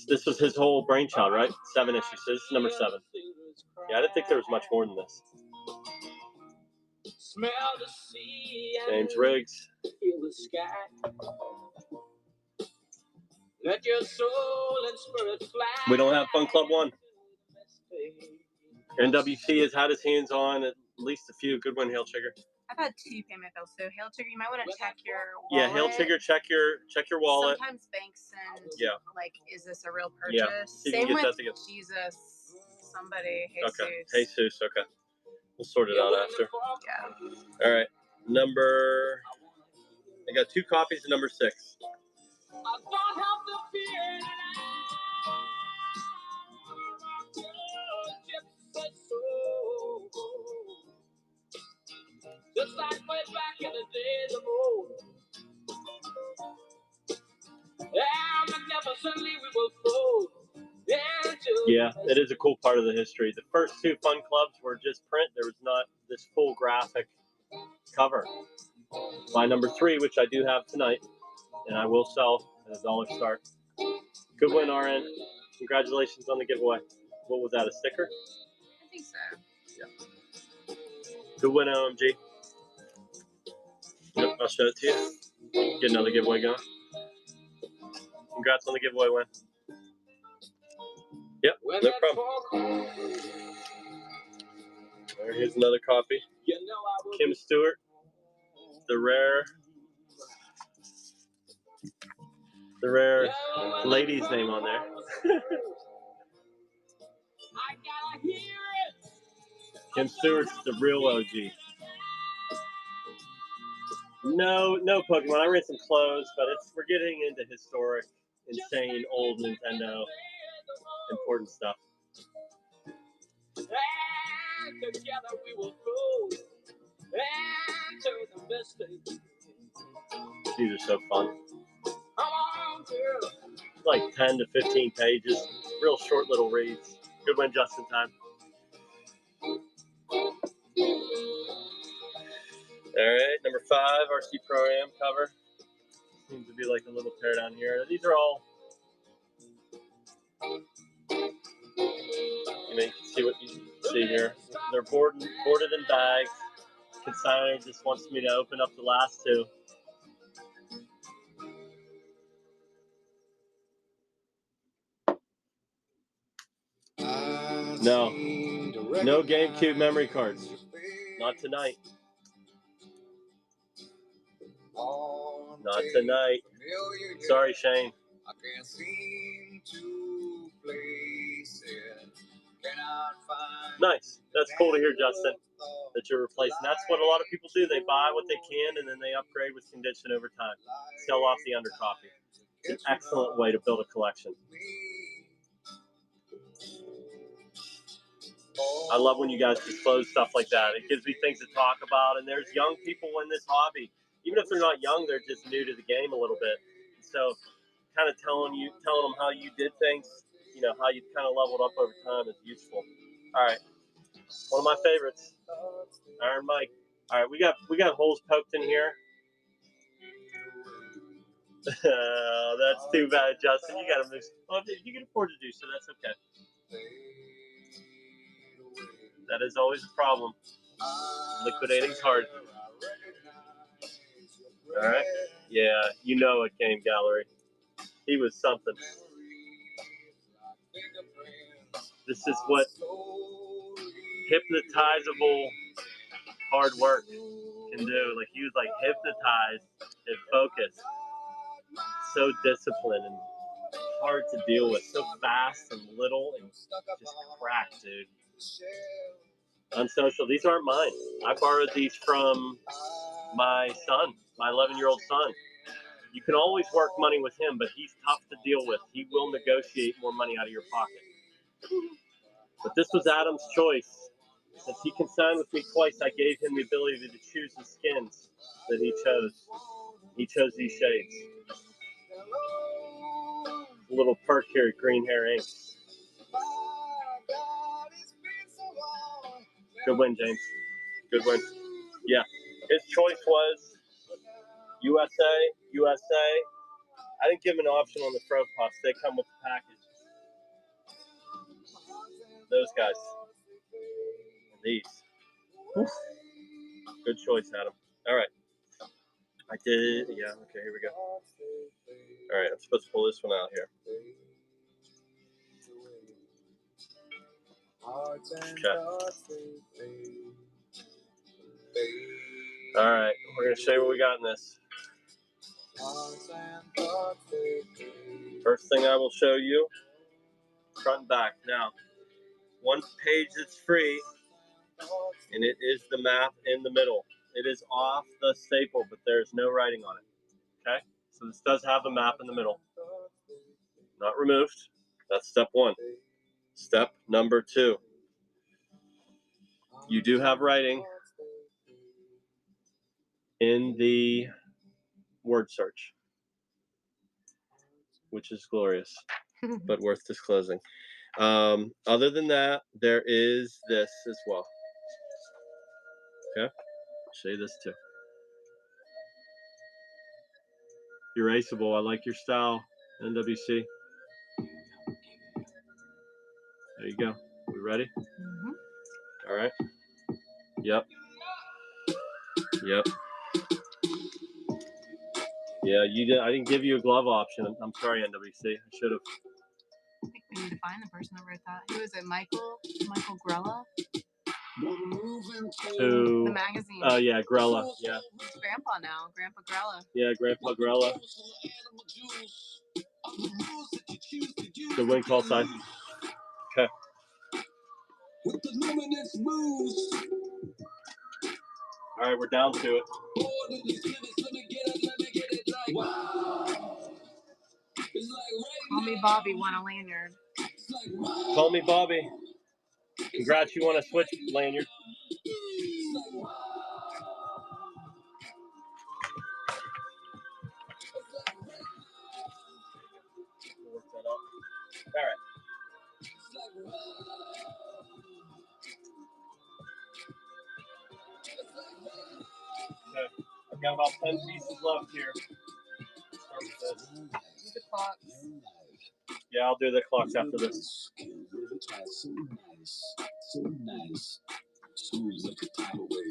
[SPEAKER 1] This was his whole brainchild, right? 7 issues. So this is number 7. Yeah, I didn't think there was much more than this. James Riggs. Let your soul and spirit fly. We don't have Fun Club 1. NWC has had his hands on at least a few. Good one, Hail Trigger.
[SPEAKER 2] I've had 2 payment bills, so Hail Trigger, you might want to check your wallet.
[SPEAKER 1] Yeah, Hail Trigger, check your wallet.
[SPEAKER 2] Sometimes banks send, like, is this a real purchase?
[SPEAKER 1] Yeah.
[SPEAKER 2] Same with Jesus, somebody, Jesus.
[SPEAKER 1] Okay, Jesus, okay. We'll sort it out after.
[SPEAKER 2] Yeah.
[SPEAKER 1] All right, I got 2 copies of number 6. Just like way back in the days of old. Magnificently we will fold. Yeah, it is a cool part of the history. The first 2 Fun Clubs were just print. There was not this full graphic cover. By number 3, which I do have tonight, and I will sell at $1 start. Good win, RN. Congratulations on the giveaway. What was that, a sticker?
[SPEAKER 2] I think so.
[SPEAKER 1] Yeah. Good win, OMG. Yep, I'll show it to you. Get another giveaway going. Congrats on the giveaway win. Yep, no problem. Here's another copy. Kim Stewart. The rare lady's name on there. Kim Stewart's the real OG. No Pokemon. I ran some clothes, but we're getting into historic, insane, old Nintendo, important stuff. And together we will go and turn the mistake. These are so fun. Like 10 to 15 pages, real short little reads. Good win just in time. All right, number 5, RC Pro-Am cover. Seems to be like a little tear down here. These are all, you can see what you see here. They're boarded in bags. Consignment just wants me to open up the last 2. No GameCube memory cards. Not tonight. Not tonight. Sorry, Shane. I can't seem to place it. Nice. That's cool to hear, Justin, that you're replacing. That's what a lot of people do. They buy what they can and then they upgrade with condition over time. Sell off the undercopy. It's an excellent way to build a collection. I love when you guys disclose stuff like that. It gives me things to talk about, and there's young people in this hobby. Even if they're not young, they're just new to the game a little bit. So kind of telling them how you did things, how you kind of leveled up over time is useful. All right. One of my favorites, Iron Mike. All right, we got holes poked in here. That's too bad, Justin. You got to move. Well, you can afford to do so. That's okay. That is always a problem. Liquidating's hard. All right. Yeah, you know it, Game Gallery. He was something. This is what hypnotizable hard work can do. Like, he was like hypnotized and focused. So disciplined and hard to deal with. So fast and little and just cracked, dude. Unsocial. These aren't mine. I borrowed these from my son, my 11-year-old son. You can always work money with him, but he's tough to deal with. He will negotiate more money out of your pocket. But this was Adam's choice. Since he consigned with me twice, I gave him the ability to choose the skins that he chose. He chose these shades. A little perk here at Green Hair Inc. Good win, James. Good win. Yeah. His choice was USA. I didn't give him an option on the Pro Puffs. They come with the package. Those guys. And these. Whew. Good choice, Adam. All right. I did. Yeah. Okay, here we go. All right. I'm supposed to pull this one out here. Okay. All right. We're going to show you what we got in this. First thing I will show you, front and back. Now, one page that's free, and it is the map in the middle. It is off the staple, but there's no writing on it. Okay? So this does have a map in the middle. Not removed. That's step one. Step number two. You do have writing in the word search, which is glorious, but worth disclosing. Other than that, there is this as well. Okay? I'll show you this too. Erasable. I like your style, NWC. There you go. We ready? Mm-hmm. All right. Yep. Yeah, you did. I didn't give you a glove option. I'm sorry, NWC. I should have.
[SPEAKER 2] I think we need to find the person that wrote that. Who is it? Michael Grella?
[SPEAKER 1] Who?
[SPEAKER 2] The magazine.
[SPEAKER 1] Oh, yeah, Grella. Yeah.
[SPEAKER 2] It's Grandpa now. Grandpa Grella.
[SPEAKER 1] Yeah, Grandpa Grella. Good win call sign. Okay. All right, we're down to it.
[SPEAKER 2] Call me Bobby won a lanyard.
[SPEAKER 1] Call me Bobby. Congrats, you won a Switch lanyard. Work that up. All right. Okay. I've got about 10 pieces left here.
[SPEAKER 2] The clocks.
[SPEAKER 1] Yeah, I'll do the clocks after this.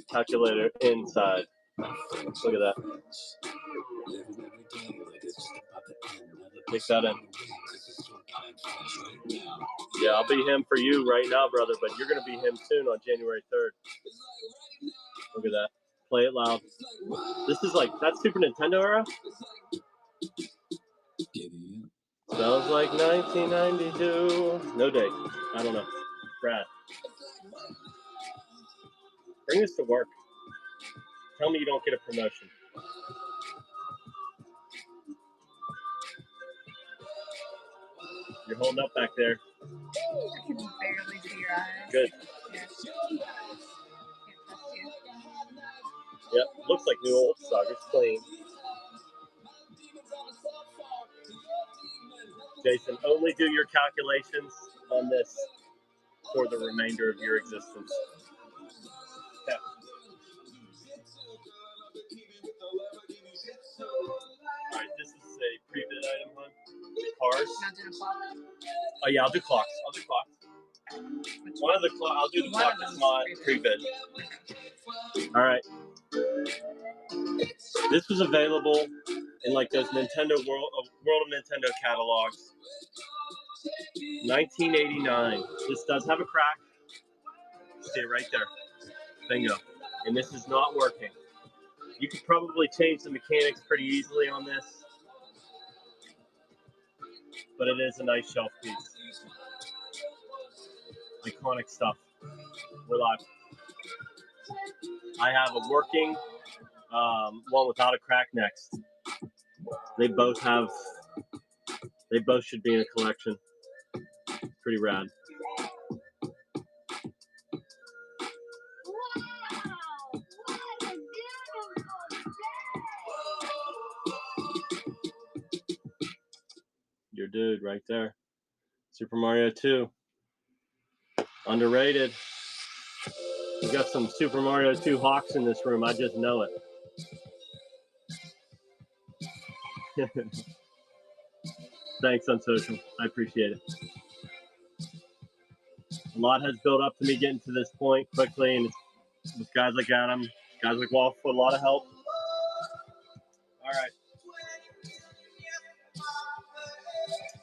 [SPEAKER 1] Calculator inside. Look at that. Take that in. Yeah, I'll be him for you right now, brother, but you're going to be him soon on January 3rd. Look at that. Play it loud. This is like, that's Super Nintendo era? Sounds like 1992. No date. I don't know. Brad. Bring this to work. Tell me you don't get a promotion. You're holding up back there.
[SPEAKER 2] I can barely see your eyes.
[SPEAKER 1] Good. Yep, looks like new old stock. It's clean. Jason, only do your calculations on this for the remainder of your existence. Okay. All right, this is a pre-bid item, hon? Cars?
[SPEAKER 2] Not doing a clock.
[SPEAKER 1] Oh yeah, I'll do clocks.
[SPEAKER 2] Which
[SPEAKER 1] One of the I'll do the
[SPEAKER 2] One
[SPEAKER 1] clock
[SPEAKER 2] of
[SPEAKER 1] that's
[SPEAKER 2] them's
[SPEAKER 1] not pre-bid. All right. This was available in like those Nintendo World of Nintendo catalogs. 1989. This does have a crack. See it right there. Bingo. And this is not working. You could probably change the mechanics pretty easily on this, but it is a nice shelf piece. Iconic stuff. We're live. I have a working one without a crack next. They both should be in a collection. Pretty rad. Your dude right there. Super Mario 2. Underrated. We got some Super Mario 2 hawks in this room. I just know it. Thanks on social. I appreciate it. A lot has built up to me getting to this point quickly, and with guys like Adam, guys like Waffle, a lot of help. All right.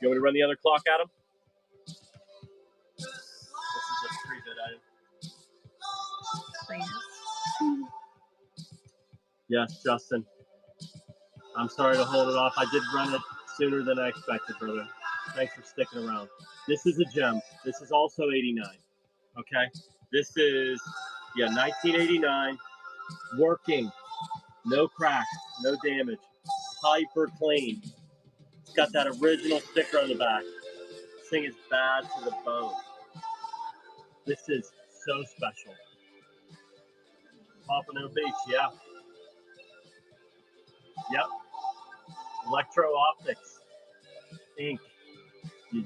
[SPEAKER 1] You want me to run the other clock, Adam? This is a pretty good item. Yes, Justin. I'm sorry to hold it off. I did run it sooner than I expected, brother. Thanks for sticking around. This is a gem. This is also 89. Okay? This is, 1989. Working. No cracks. No damage. Hyper clean. It's got that original sticker on the back. This thing is bad to the bone. This is so special. Pompano Beach, yeah. Yep. Electro Optics. Ink. You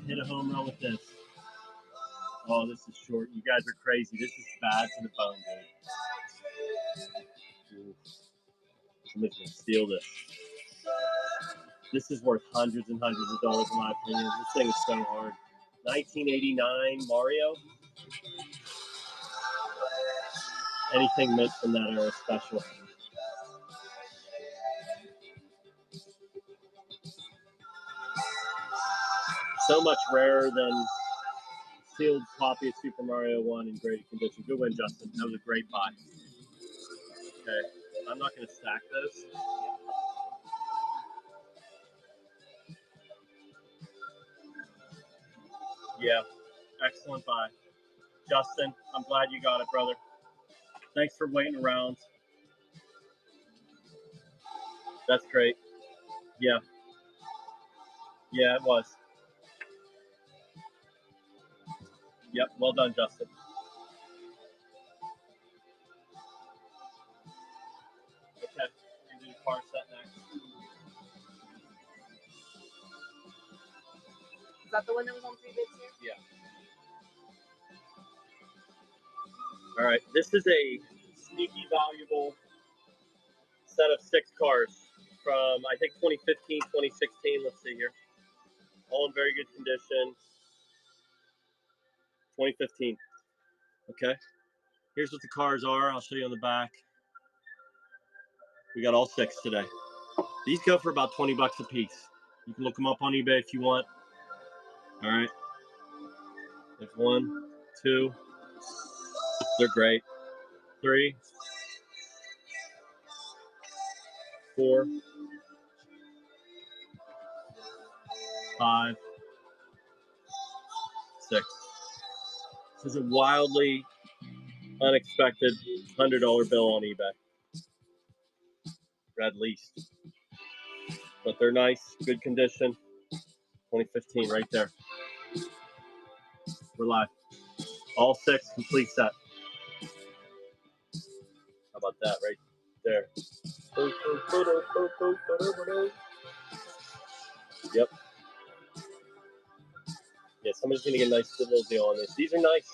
[SPEAKER 1] hit a home run with this. Oh, this is short. You guys are crazy. This is bad to the bone, dude. Somebody's gonna steal this. This is worth hundreds and hundreds of dollars in my opinion. This thing is so hard. 1989 Mario. Anything mint from that era is special. So much rarer than sealed copy of Super Mario 1 in great condition. Good win, Justin. That was a great buy. Okay, I'm not going to stack those. Yeah, excellent buy. Justin, I'm glad you got it, brother. Thanks for waiting around. That's great. Yeah. Yeah, it was. Yep, well done, Justin. Okay, we're going to do the car set next.
[SPEAKER 2] Is that the one that was on pre-bids here?
[SPEAKER 1] Yeah. All right, this is a sneaky valuable set of 6 cars from, I think, 2015, 2016. Let's see here. All in very good condition. 2015. Okay. Here's what the cars are. I'll show you on the back. We got all 6 today. These go for about 20 bucks a piece. You can look them up on eBay if you want. All right. There's 1, 2. They're great. 3, 4, 5, 6. This is a wildly unexpected $100 bill on eBay. Or at least. But they're nice, good condition. 2015 right there. We're live. All 6 complete set. How about that right there? Yep. Yeah, somebody's gonna get a nice little deal on this. These are nice.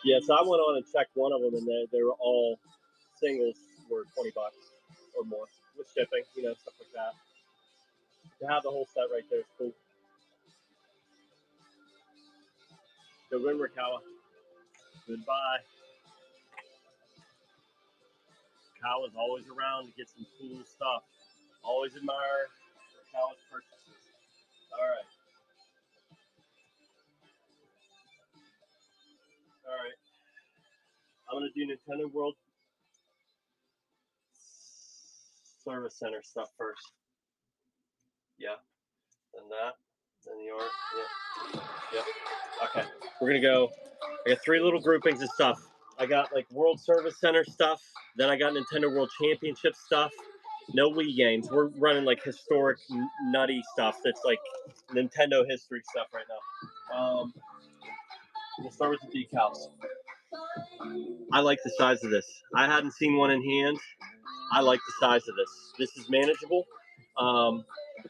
[SPEAKER 1] Yeah, so I went on and checked one of them, and they were all singles. were $20 or more with shipping, you know, stuff like that. To have the whole set right there is cool. Good win, Rikawa. Goodbye. Rikawa's always around to get some cool stuff. Always admire Rikawa's purchases. All right. All right. I'm going to do Nintendo World Service Center stuff first. Yeah. Then that. Then the art. Yeah. Yeah. Okay. We're going to go. I got 3 little groupings of stuff. I got like World Service Center stuff. Then I got Nintendo World Championship stuff. No Wii games. We're running like historic, nutty stuff that's like Nintendo history stuff right now. We'll start with the decals. I like the size of this. I hadn't seen one in hand. I like the size of this. This is manageable.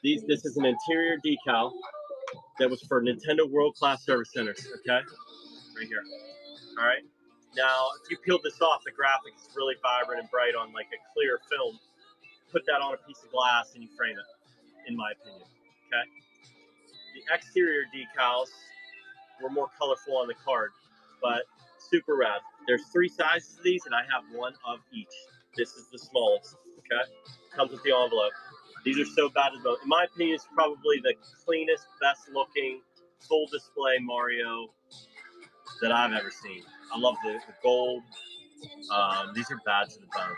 [SPEAKER 1] This is an interior decal that was for Nintendo World Class Service Centers. Okay, right here. All right. Now, if you peeled this off, the graphic is really vibrant and bright on like a clear film. Put that on a piece of glass and you frame it, in my opinion. Okay. The exterior decals were more colorful on the card, but super rad. There's 3 sizes of these, and I have one of each. This is the smallest. Okay. Comes with the envelope. These are so bad as well. In my opinion, it's probably the cleanest, best looking, full display Mario that I've ever seen. I love the gold. These are bad to the bone.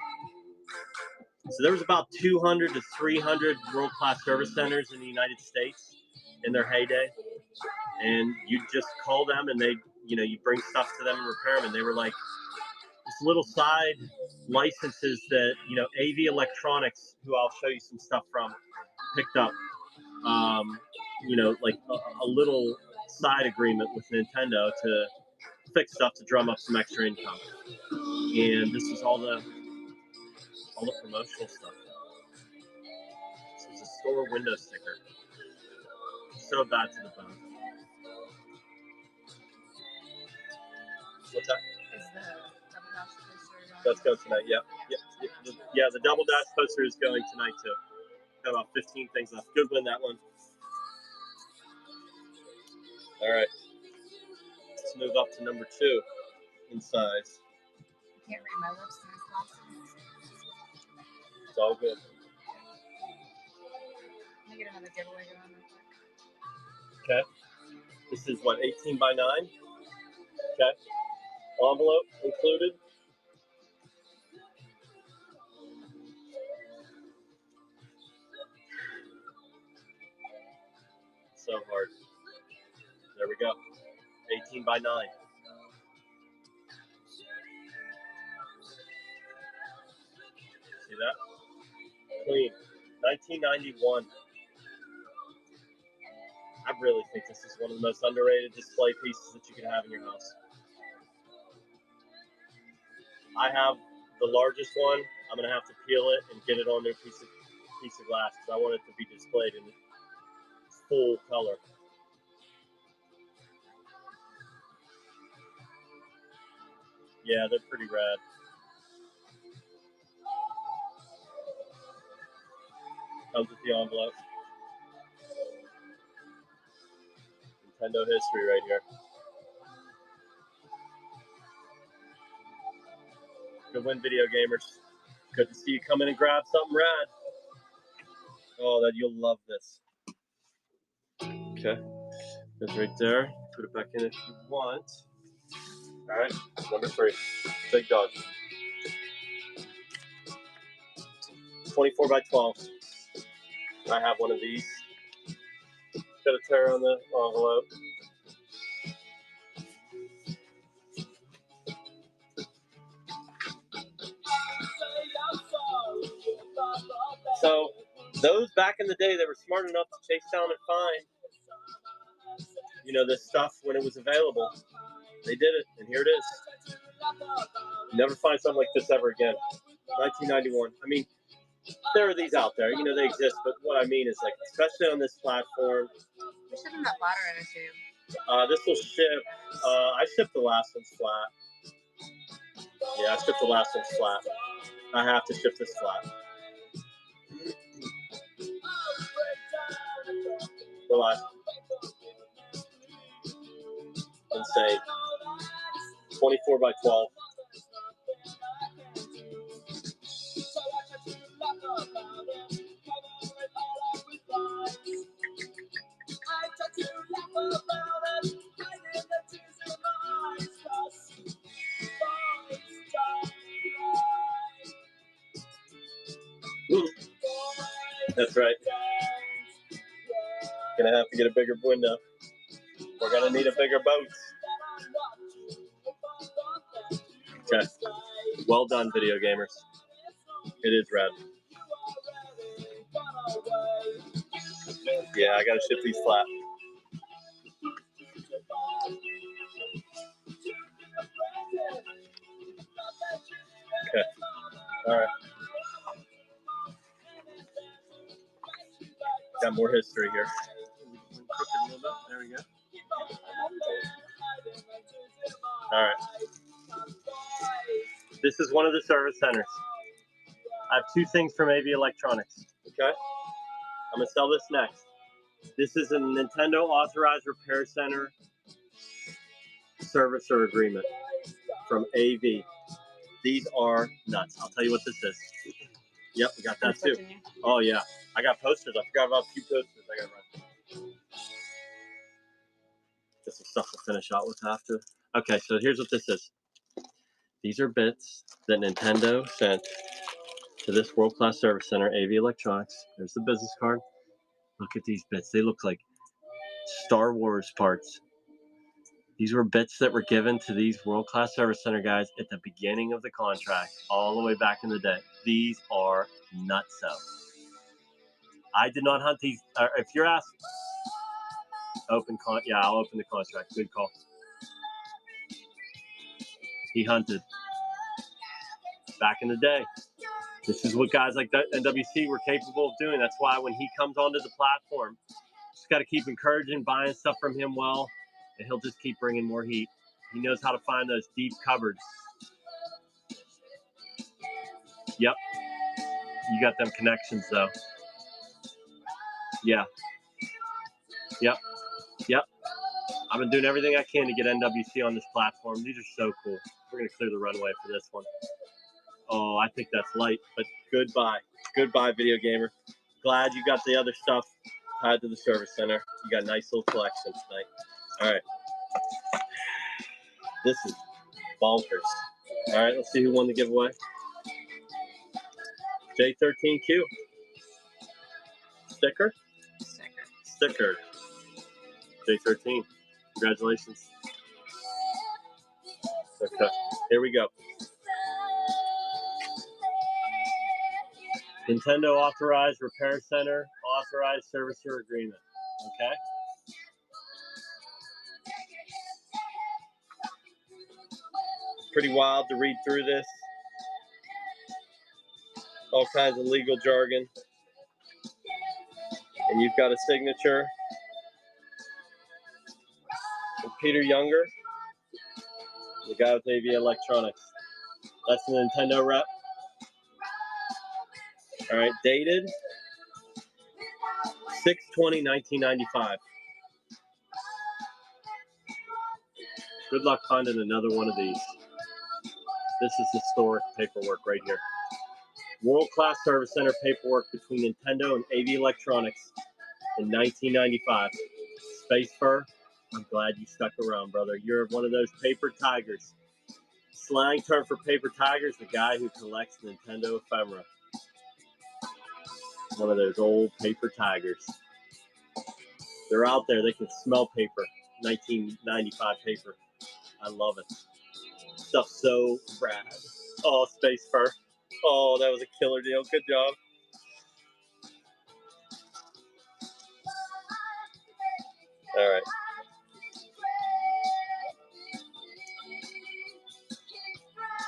[SPEAKER 1] So there was about 200 to 300 world-class service centers in the United States in their heyday. And you just call them and they, you know, you bring stuff to them and repair them. And they were like this little side licenses that, you know, AV Electronics, who I'll show you some stuff from, picked up, you know, like a little side agreement with Nintendo to fix stuff to drum up some extra income. And this is all the promotional stuff. This is a store window sticker. So bad to the bone. What's that?
[SPEAKER 2] Is the double dash poster going?
[SPEAKER 1] Let's go tonight. Yep. Yeah, the double dash poster is going tonight too. Got about 15 things left. Good win that one. All right. Let's move up to number 2 in size.
[SPEAKER 2] I can't read my lips in this glasses.
[SPEAKER 1] It's all good.
[SPEAKER 2] Let me get another giveaway going real quick.
[SPEAKER 1] Okay. This is what, 18 by 9? Okay. Envelope included. So hard. There we go. 18 by 9. See that? Clean. 1991. I really think this is one of the most underrated display pieces that you can have in your house. I have the largest one. I'm gonna have to peel it and get it on their piece of glass because I want it to be displayed in full color. Yeah, they're pretty rad. Comes with the envelope. Nintendo history right here. Good win, video gamers. Good to see you come in and grab something rad. Oh, that you'll love this. Okay, goes right there. Put it back in if you want. All right, number 3, big dog. 24 by 12. I have one of these. Got a tear on the envelope. So those back in the day, they were smart enough to chase down and find, you know, this stuff when it was available. They did it, and here it is. You never find something like this ever again. 1991. I mean, there are these out there, you know, they exist, but what I mean is, like, especially on this platform.
[SPEAKER 2] You're shipping that flatter in it too.
[SPEAKER 1] This will ship. I shipped the last one's flat. Yeah, I shipped the last one's flat. I have to ship this flat. Relax. And say 24 by 12. That's right. Gonna have to get a bigger window. We're gonna need a bigger boat. Okay. Well done, video gamers. It is rad. Yeah, I gotta ship these flat. Okay. All right. Got more history here. There we go. All right. This is one of the service centers. I have two things from AV Electronics. Okay. I'm gonna sell this next. This is a Nintendo authorized repair center servicer agreement from AV. These are nuts. I'll tell you what this is. Yep, we got that too. Oh yeah, I got posters. I forgot about a few posters I got run. Just some stuff to finish out with after. Okay, so here's what this is. These are bits that Nintendo sent to this world-class service center, AV Electronics. There's the business card. Look at these bits. They look like Star Wars parts. These were bits that were given to these world-class service center guys at the beginning of the contract, all the way back in the day. These are nutso. I did not hunt these. If you're asking, yeah, I'll open the contract. Good call. He hunted back in the day. This is what guys like NWC were capable of doing. That's why when he comes onto the platform, just got to keep encouraging, buying stuff from him well, and he'll just keep bringing more heat. He knows how to find those deep cupboards. Yep. You got them connections, though. Yeah. Yep. Yep. I've been doing everything I can to get NWC on this platform. These are so cool. We're going to clear the runway for this one. Oh, I think that's light, but goodbye. Goodbye, video gamer. Glad you got the other stuff tied to the service center. You got a nice little collection tonight. All right. This is bonkers. All right, let's see who won the giveaway. J13Q. Sticker? Sticker. J13. Congratulations. Okay, here we go. Nintendo authorized repair center, authorized servicer agreement. Okay. Pretty wild to read through this. All kinds of legal jargon. And you've got a signature from Peter Younger, the guy with AV Electronics. That's the Nintendo rep. All right, dated 6/20/1995. Good luck finding another one of these. This is historic paperwork right here. World-class service center paperwork between Nintendo and AV Electronics in 1995. Space Fur, I'm glad you stuck around, brother. You're one of those paper tigers. Slang term for paper tigers, the guy who collects Nintendo ephemera. One of those old paper tigers. They're out there. They can smell paper. 1995 paper. I love it. Stuff's so rad. Oh, Space Fur. Oh, that was a killer deal. Good job. All right.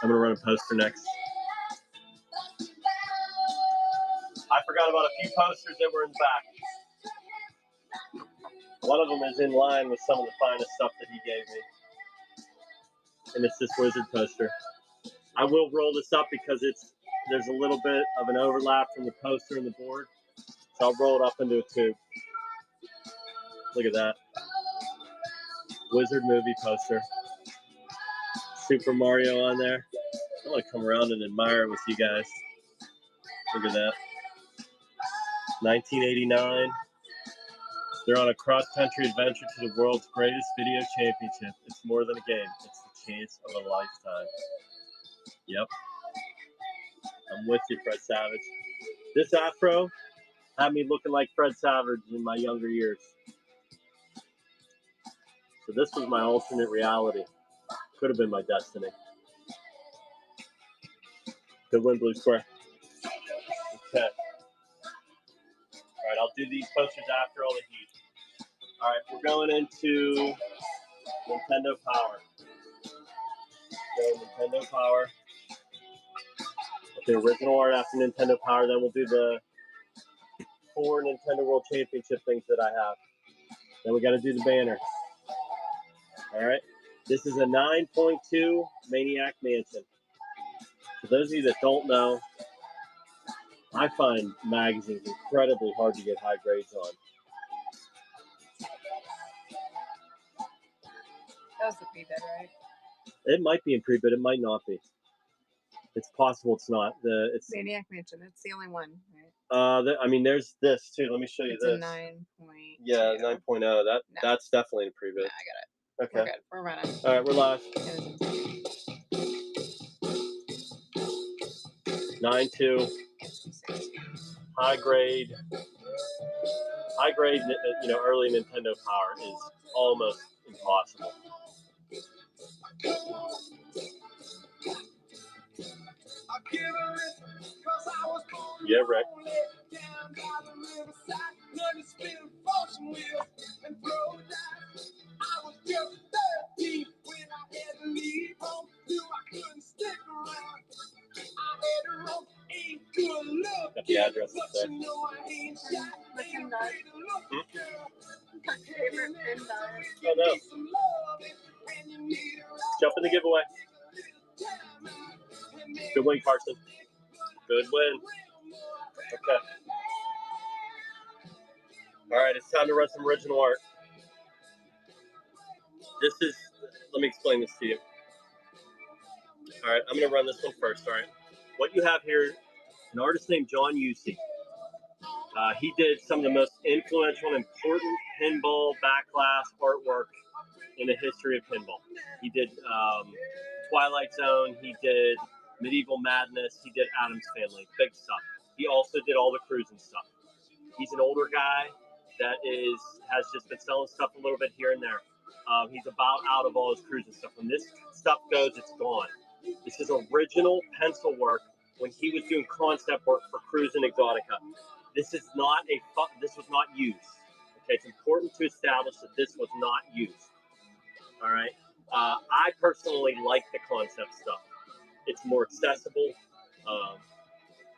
[SPEAKER 1] I'm going to run a poster next. I forgot about a few posters that were in the back. One of them is in line with some of the finest stuff that he gave me. And it's this wizard poster. I will roll this up because it's there's a little bit of an overlap from the poster and the board. So I'll roll it up into a tube. Look at that. Wizard movie poster. Super Mario on there. I want to come around and admire it with you guys. Look at that. 1989. They're on a cross-country adventure to the world's greatest video championship. It's more than a game. It's the chance of a lifetime. Yep. I'm with you, Fred Savage. This afro had me looking like Fred Savage in my younger years. So this was my alternate reality. Could have been my destiny. Good win, Blue Square. Okay. All right, I'll do these posters after all the heat. All right, we're going into Nintendo Power. So Nintendo Power. With the original art after Nintendo Power, then we'll do the 4 Nintendo World Championship things that I have. Then we got to do the banner. All right. This is a 9.2 Maniac Mansion. For those of you that don't know, I find magazines incredibly hard to get high grades on.
[SPEAKER 2] That was the pre-bid, right?
[SPEAKER 1] It might be in pre-bid, it might not be. It's possible it's not. It's
[SPEAKER 2] Maniac Mansion. That's the only one, right?
[SPEAKER 1] I mean, there's this too. Let me show you
[SPEAKER 2] It's
[SPEAKER 1] this.
[SPEAKER 2] a 9.2.
[SPEAKER 1] Yeah, 9.0. That's definitely in pre-bid.
[SPEAKER 2] Yeah, I got it.
[SPEAKER 1] Okay.
[SPEAKER 2] We're good. We're running.
[SPEAKER 1] All right, we're live. 9.2. High grade, early Nintendo Power is almost impossible. Yeah, Rick. Got the address up there. Oh no. Jump in the giveaway. Good win, Carson. Good win. Okay. All right, it's time to run some original art. Let me explain this to you. All right, I'm going to run this one first, all right? What you have here, an artist named John UC. He did some of the most influential and important pinball backlash artwork in the history of pinball. He did Twilight Zone, he did Medieval Madness, he did Addams Family, big stuff. He also did all the cruising stuff. He's an older guy that has just been selling stuff a little bit here and there. He's about out of all his cruising stuff. When this stuff goes, it's gone. This is original pencil work when he was doing concept work for Cruising Exotica. This was not used. Okay, it's important to establish that this was not used. All right. I personally like the concept stuff. It's more accessible.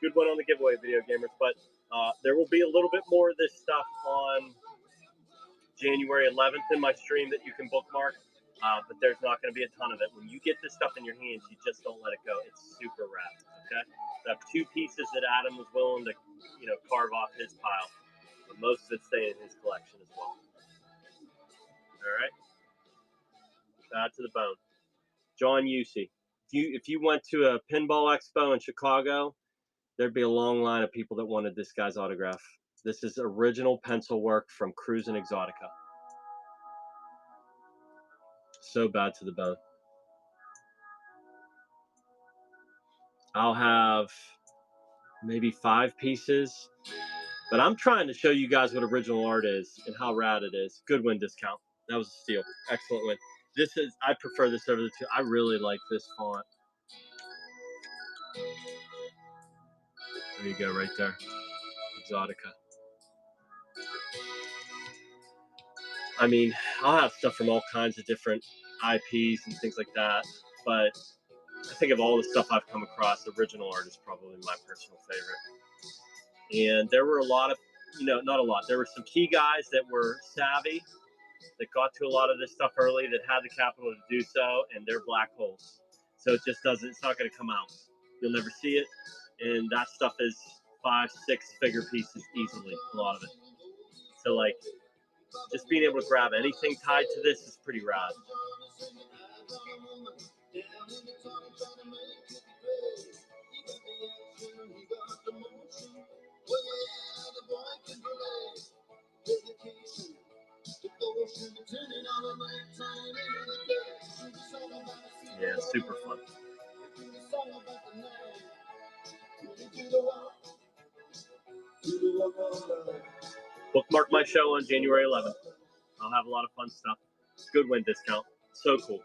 [SPEAKER 1] Good one on the giveaway, video gamers. But there will be a little bit more of this stuff on January 11th in my stream that you can bookmark. But there's not going to be a ton of it. When you get this stuff in your hands, you just don't let it go. It's super rad. Okay. I have 2 pieces that Adam was willing to, carve off his pile. But most of it's staying in his collection as well. All right. Bad to the bone. John UC. If you went to a pinball expo in Chicago, there'd be a long line of people that wanted this guy's autograph. This is original pencil work from Cruising Exotica. So bad to the bone. I'll have maybe 5 pieces, but I'm trying to show you guys what original art is and how rad it is. Good win discount. That was a steal. Excellent win. I prefer this over the 2. I really like this font. There you go, right there. Exotica. I mean, I'll have stuff from all kinds of different IPs and things like that, but I think of all the stuff I've come across, original art is probably my personal favorite. And there were a lot of, not a lot, there were some key guys that were savvy, that got to a lot of this stuff early, that had the capital to do so, and they're black holes. So it's not going to come out. You'll never see it. and that stuff is 5-6 figure pieces easily, a lot of it. So like, just being able to grab anything tied to this is pretty rad. Yeah, it's super fun. Bookmark my show on January 11th. I'll have a lot of fun stuff. Goodwin discount. So cool.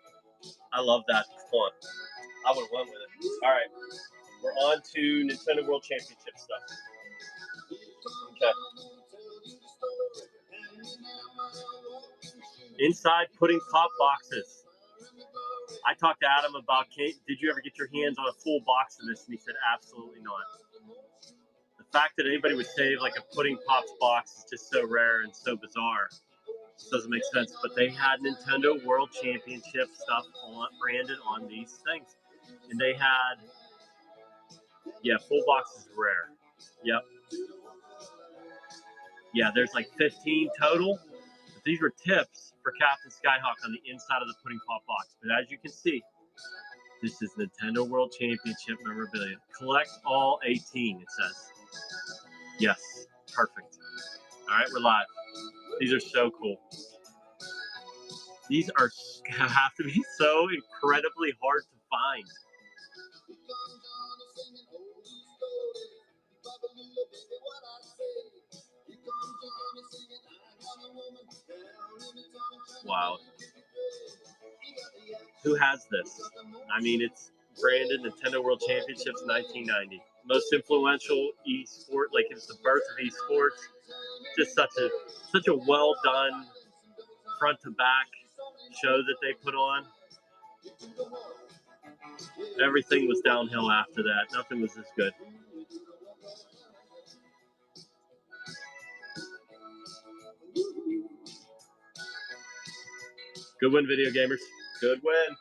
[SPEAKER 1] I love that font. I would have went with it. All right. We're on to Nintendo World Championship stuff. Okay. Inside pudding pop boxes. I talked to Adam about, did you ever get your hands on a full box of this? And he said, absolutely not. The fact that anybody would save like a pudding pops box is just so rare and so bizarre. It doesn't make sense. But they had Nintendo World Championship stuff branded on these things. And they had, yeah, full boxes rare. Yep. Yeah, there's like 15 total. But these were tips for Captain Skyhawk on the inside of the pudding pop box. But as you can see, this is Nintendo World Championship memorabilia. Collect all 18, it says. Yes, perfect. All right, we're live. These are so cool. These have to be so incredibly hard to find. Wow. Who has this? I mean, it's branded Nintendo World Championships 1990. Most influential esport, like it's the birth of esports. Just such a well done front to back show that they put on. Everything was downhill after that. Nothing was as good. Good win, video gamers. Good win.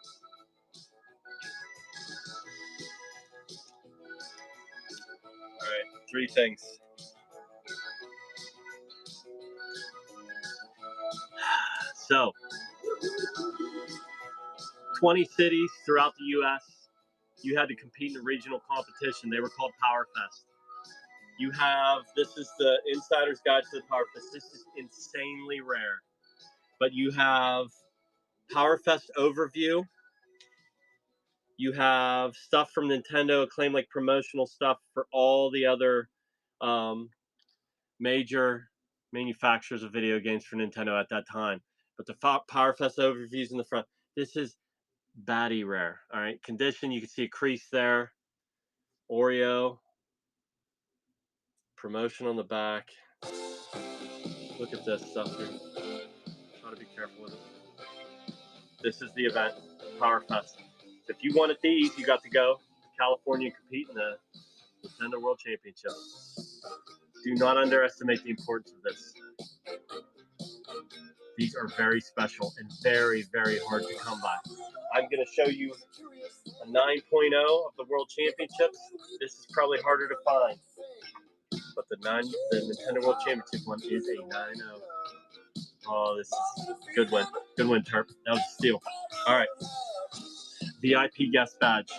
[SPEAKER 1] All right, 3 things. So, 20 cities throughout the U.S. You had to compete in a regional competition. They were called Power Fest. You have, this is the Insider's Guide to the Power Fest. This is insanely rare. But you have Power Fest overview. You have stuff from Nintendo, Acclaim, like promotional stuff for all the other major manufacturers of video games for Nintendo at that time. But the Power Fest overviews in the front. This is baddie rare. All right, condition, you can see a crease there. Oreo. Promotion on the back. Look at this stuff here. Try to be careful with it. This is the event, Power Fest. If you wanted these, you got to go to California and compete in the Nintendo World Championship. Do not underestimate the importance of this. These are very special and very, very hard to come by. I'm going to show you a 9.0 of the World Championships. This is probably harder to find. But the Nintendo World Championship one is a 9.0. Oh, this is a good one. Good one, Terp. That was a steal. All right. VIP guest badge.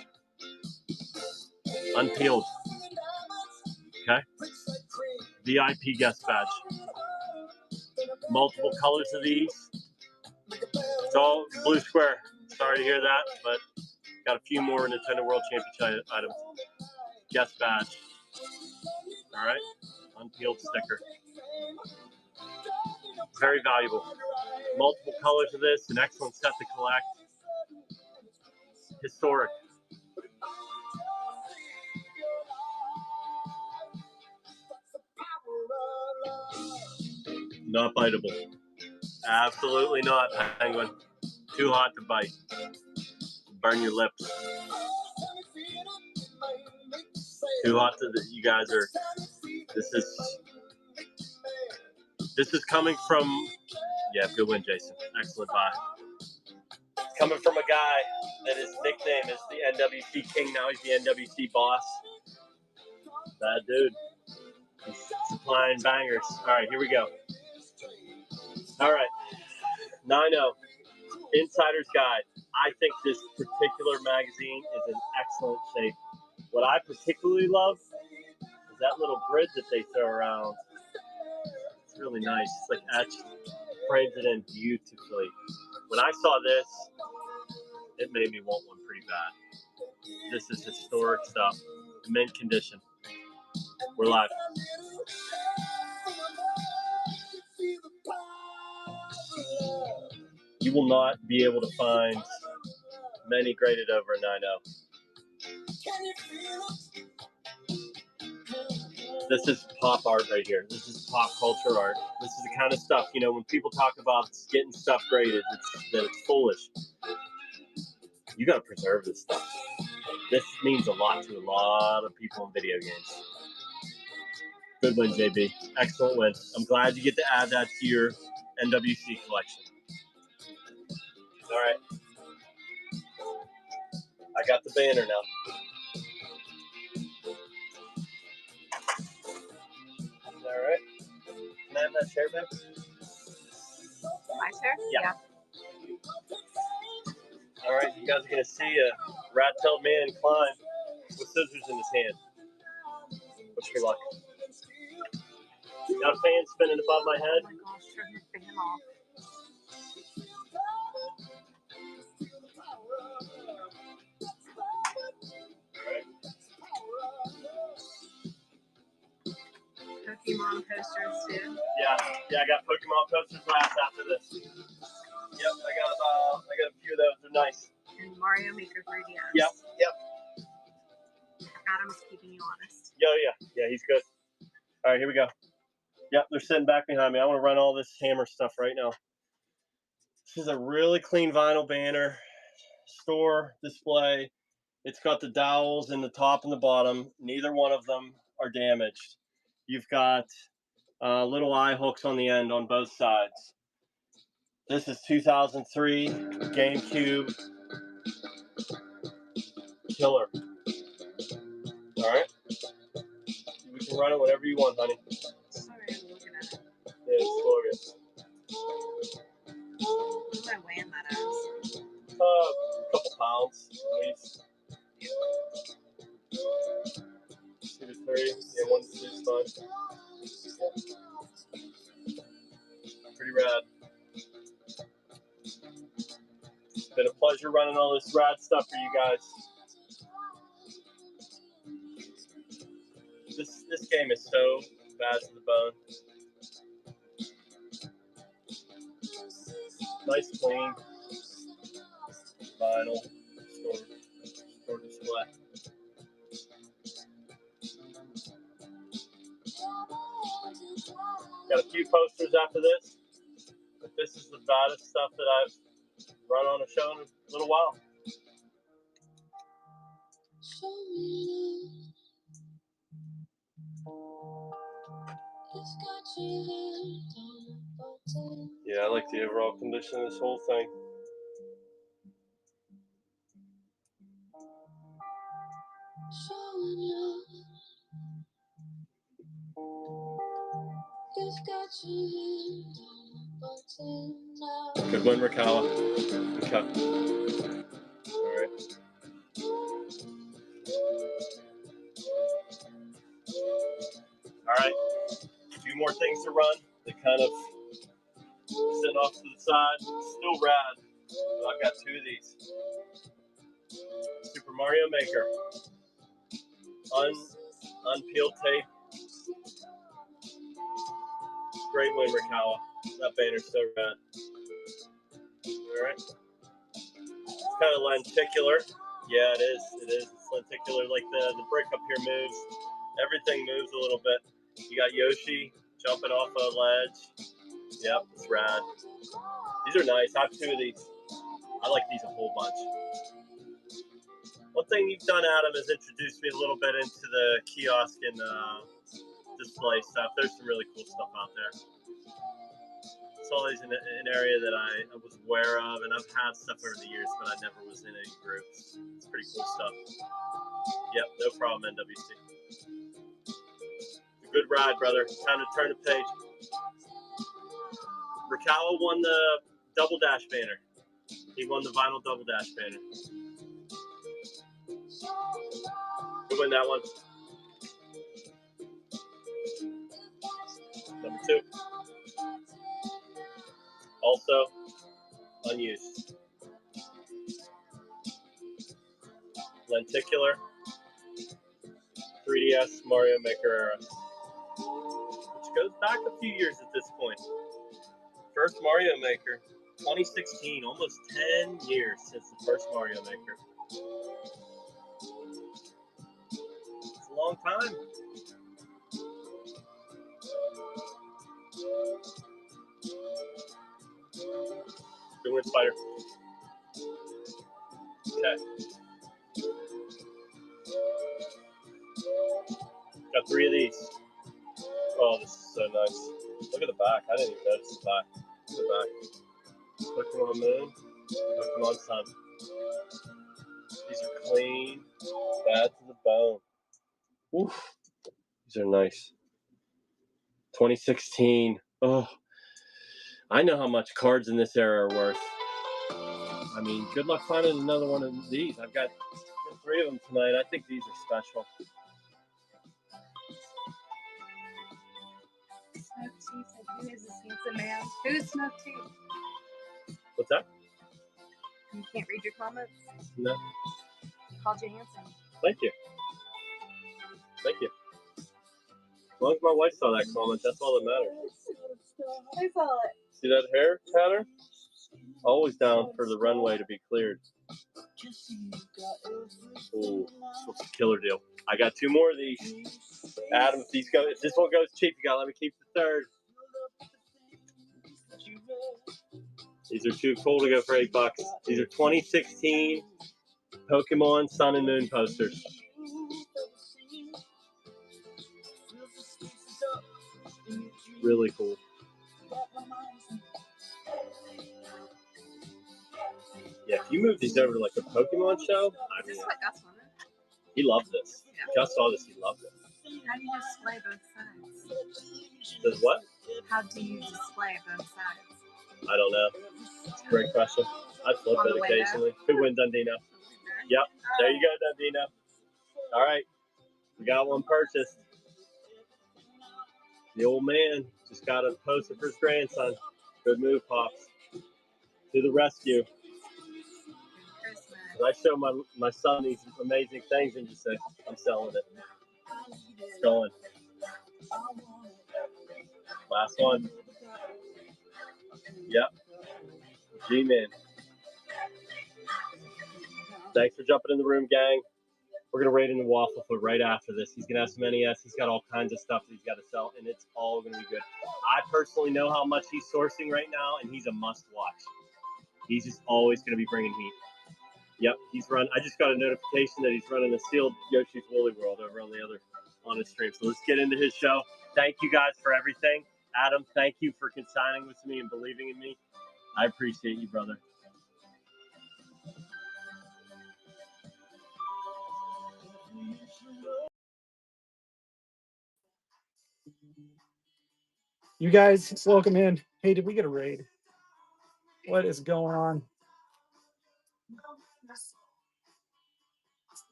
[SPEAKER 1] Unpeeled. Okay. VIP guest badge. Multiple colors of these. It's all blue square. Sorry to hear that, but got a few more Nintendo World Championship items. Guest badge. All right. Unpeeled sticker. Very valuable. Multiple colors of this. An excellent set to collect. Historic. Not biteable. Absolutely not, Penguin. Too hot to bite. Burn your lips. Too hot to, you guys are, this is coming from, yeah, good win, Jason. Excellent buy. Coming from a guy that his nickname is the NWC King. Now he's the NWC boss. Bad dude. He's supplying bangers. All right, here we go. All right, 9-0. Insider's Guide. I think this particular magazine is in excellent shape. What I particularly love is that little grid that they throw around. It's really nice. It's like etched, frames it in beautifully. When I saw this, it made me want one pretty bad. This is historic stuff, mint condition. We're live. You will not be able to find many graded over a 9.0. This is pop art right here. This is pop culture art. This is the kind of stuff, you know, when people talk about getting stuff graded, it's foolish. You got to preserve this stuff. This means a lot to a lot of people in video games. Good win, JB. Excellent win. I'm glad you get to add that to your NWC collection. All right. I got the banner now. All right. Can I have that chair back?
[SPEAKER 2] My chair?
[SPEAKER 1] Yeah. All right, you guys are going to see a rat-tailed man climb with scissors in his hand. Wish me luck. Got a fan spinning above my head.
[SPEAKER 2] Oh my gosh, turn the fan off. Pokemon posters too.
[SPEAKER 1] Yeah, I got Pokemon posters last after this. Yep, I got a few of those. They're nice.
[SPEAKER 2] And Mario Maker 3DS.
[SPEAKER 1] Yep.
[SPEAKER 2] Adam's keeping you honest.
[SPEAKER 1] Yeah, he's good. All right, here we go. Yep, they're sitting back behind me. I want to run all this hammer stuff right now. This is a really clean vinyl banner, store display. It's got the dowels in the top and the bottom. Neither one of them are damaged. You've got little eye hooks on the end on both sides. This is 2003 GameCube killer. All right, we can run it whenever you want, honey.
[SPEAKER 2] Sorry, I'm looking at it.
[SPEAKER 1] Yeah, it's glorious.
[SPEAKER 2] What am I weighing that as?
[SPEAKER 1] A couple pounds, at least. 2 to 3. Yeah, 1 to 2 is fine. Pretty rad. It's been a pleasure running all this rad stuff for you guys. This game is so bad to the bone. Nice clean vinyl store display. Got a few posters after this, but this is the baddest stuff that I've run on a show in a little while. Yeah, I like the overall condition of this whole thing. Good win, Rikawa. Okay. All right. All right. A few more things to run. They kind of sitting off to the side. Still rad. But I've got 2 of these. Super Mario Maker. Unpeeled tape. Great win, Rikawa. That banner's so rad. Alright. It's kind of lenticular. Yeah, it is. It's lenticular. Like the brick up here moves. Everything moves a little bit. You got Yoshi jumping off a ledge. Yep, it's rad. These are nice. I have 2 of these. I like these a whole bunch. One thing you've done, Adam, is introduced me a little bit into the kiosk and display stuff. There's some really cool stuff out there. It's always an area that I was aware of, and I've had stuff over the years, but I never was in any groups. It's pretty cool stuff. Yep, no problem, NWC. Good ride, brother. Time to turn the page. Rikawa won the Double Dash banner. He won the vinyl Double Dash banner. Who win that one? Number 2. Also unused. Lenticular 3DS Mario Maker era, which goes back a few years at this point. First Mario Maker, 2016, almost 10 years since the first Mario Maker. It's a long time. Good win, Spider. Okay. Got 3 of these. Oh, this is so nice. Look at the back. I didn't even notice the back. Look at the back. Pokemon Moon, Pokemon Sun. These are clean, bad to the bone. Oof. These are nice. 2016. Oh, I know how much cards in this era are worth. I mean, good luck finding another one of these. I've got 3 of them tonight. I think these are special.
[SPEAKER 2] Who is this handsome man? Who's Snow Tooth?
[SPEAKER 1] What's that?
[SPEAKER 2] You can't read your comments?
[SPEAKER 1] No.
[SPEAKER 2] He called you handsome.
[SPEAKER 1] Thank you. Thank you. As long as my wife saw that comment, that's all that matters.
[SPEAKER 2] I saw it.
[SPEAKER 1] See that hair pattern? Always down for the runway to be cleared. Ooh, that's a killer deal. I got 2 more of these. Adam, if this one goes cheap, you gotta let me keep the 3rd. These are too cool to go for $8. These are 2016 Pokemon Sun and Moon posters. Really cool. Yeah, if you move these over to like a Pokemon show, I mean,
[SPEAKER 2] Is this what Gus wanted?
[SPEAKER 1] he loved this.
[SPEAKER 2] Yeah.
[SPEAKER 1] Gus saw this, he loved it.
[SPEAKER 2] How do you display both sides?
[SPEAKER 1] Does what?
[SPEAKER 2] How do you display both sides?
[SPEAKER 1] I don't know. It's a great question. I flip
[SPEAKER 2] On
[SPEAKER 1] it
[SPEAKER 2] the way
[SPEAKER 1] occasionally. Who win, Dundino? Yep. There you go, Dundino. All right. We got one purchased. The old man just got a poster for his grandson. Good move, Pops. To the rescue. I show my son these amazing things and just say, I'm selling it. It's going. Last one. Yep. G-Man. Thanks for jumping in the room, gang. We're going to raid in the Waffle Foot right after this. He's going to have some NES. He's got all kinds of stuff that he's got to sell, and it's all going to be good. I personally know how much he's sourcing right now, and he's a must-watch. He's just always going to be bringing heat. Yep, I just got a notification that he's running a sealed Yoshi's Woolly World over on his stream. So let's get into his show. Thank you guys for everything. Adam, thank you for consigning with me and believing in me. I appreciate you, brother.
[SPEAKER 3] You guys, welcome in. Hey, did we get a raid? What is going on?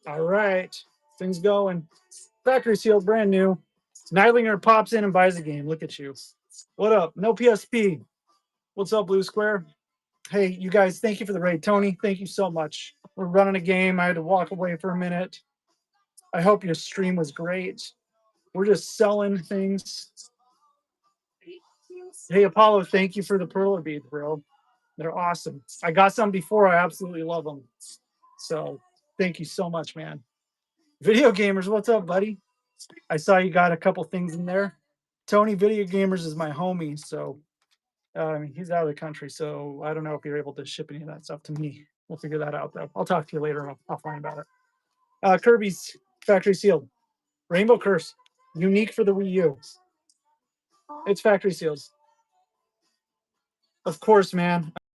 [SPEAKER 3] All right, things going. Factory sealed, brand new. Nidlinger pops in and buys a game. Look at you. What up? No PSP. What's up, Blue Square? Hey, you guys, thank you for the raid. Tony, thank you so much. We're running a game. I had to walk away for a minute. I hope your stream was great. We're just selling things. Hey, Apollo, thank you for the perler beads, bro. They're awesome. I got some before. I absolutely love them. So thank you so much, man. Video gamers, what's up, buddy? I saw you got a couple things in there. Tony, Video Gamers is my homie. So he's out of the country. So I don't know if you're able to ship any of that stuff to me. We'll figure that out, though. I'll talk to you later. I'll find about it. Kirby's Factory Sealed. Rainbow Curse. Unique for the Wii U. It's Factory Sealed. Of course, man.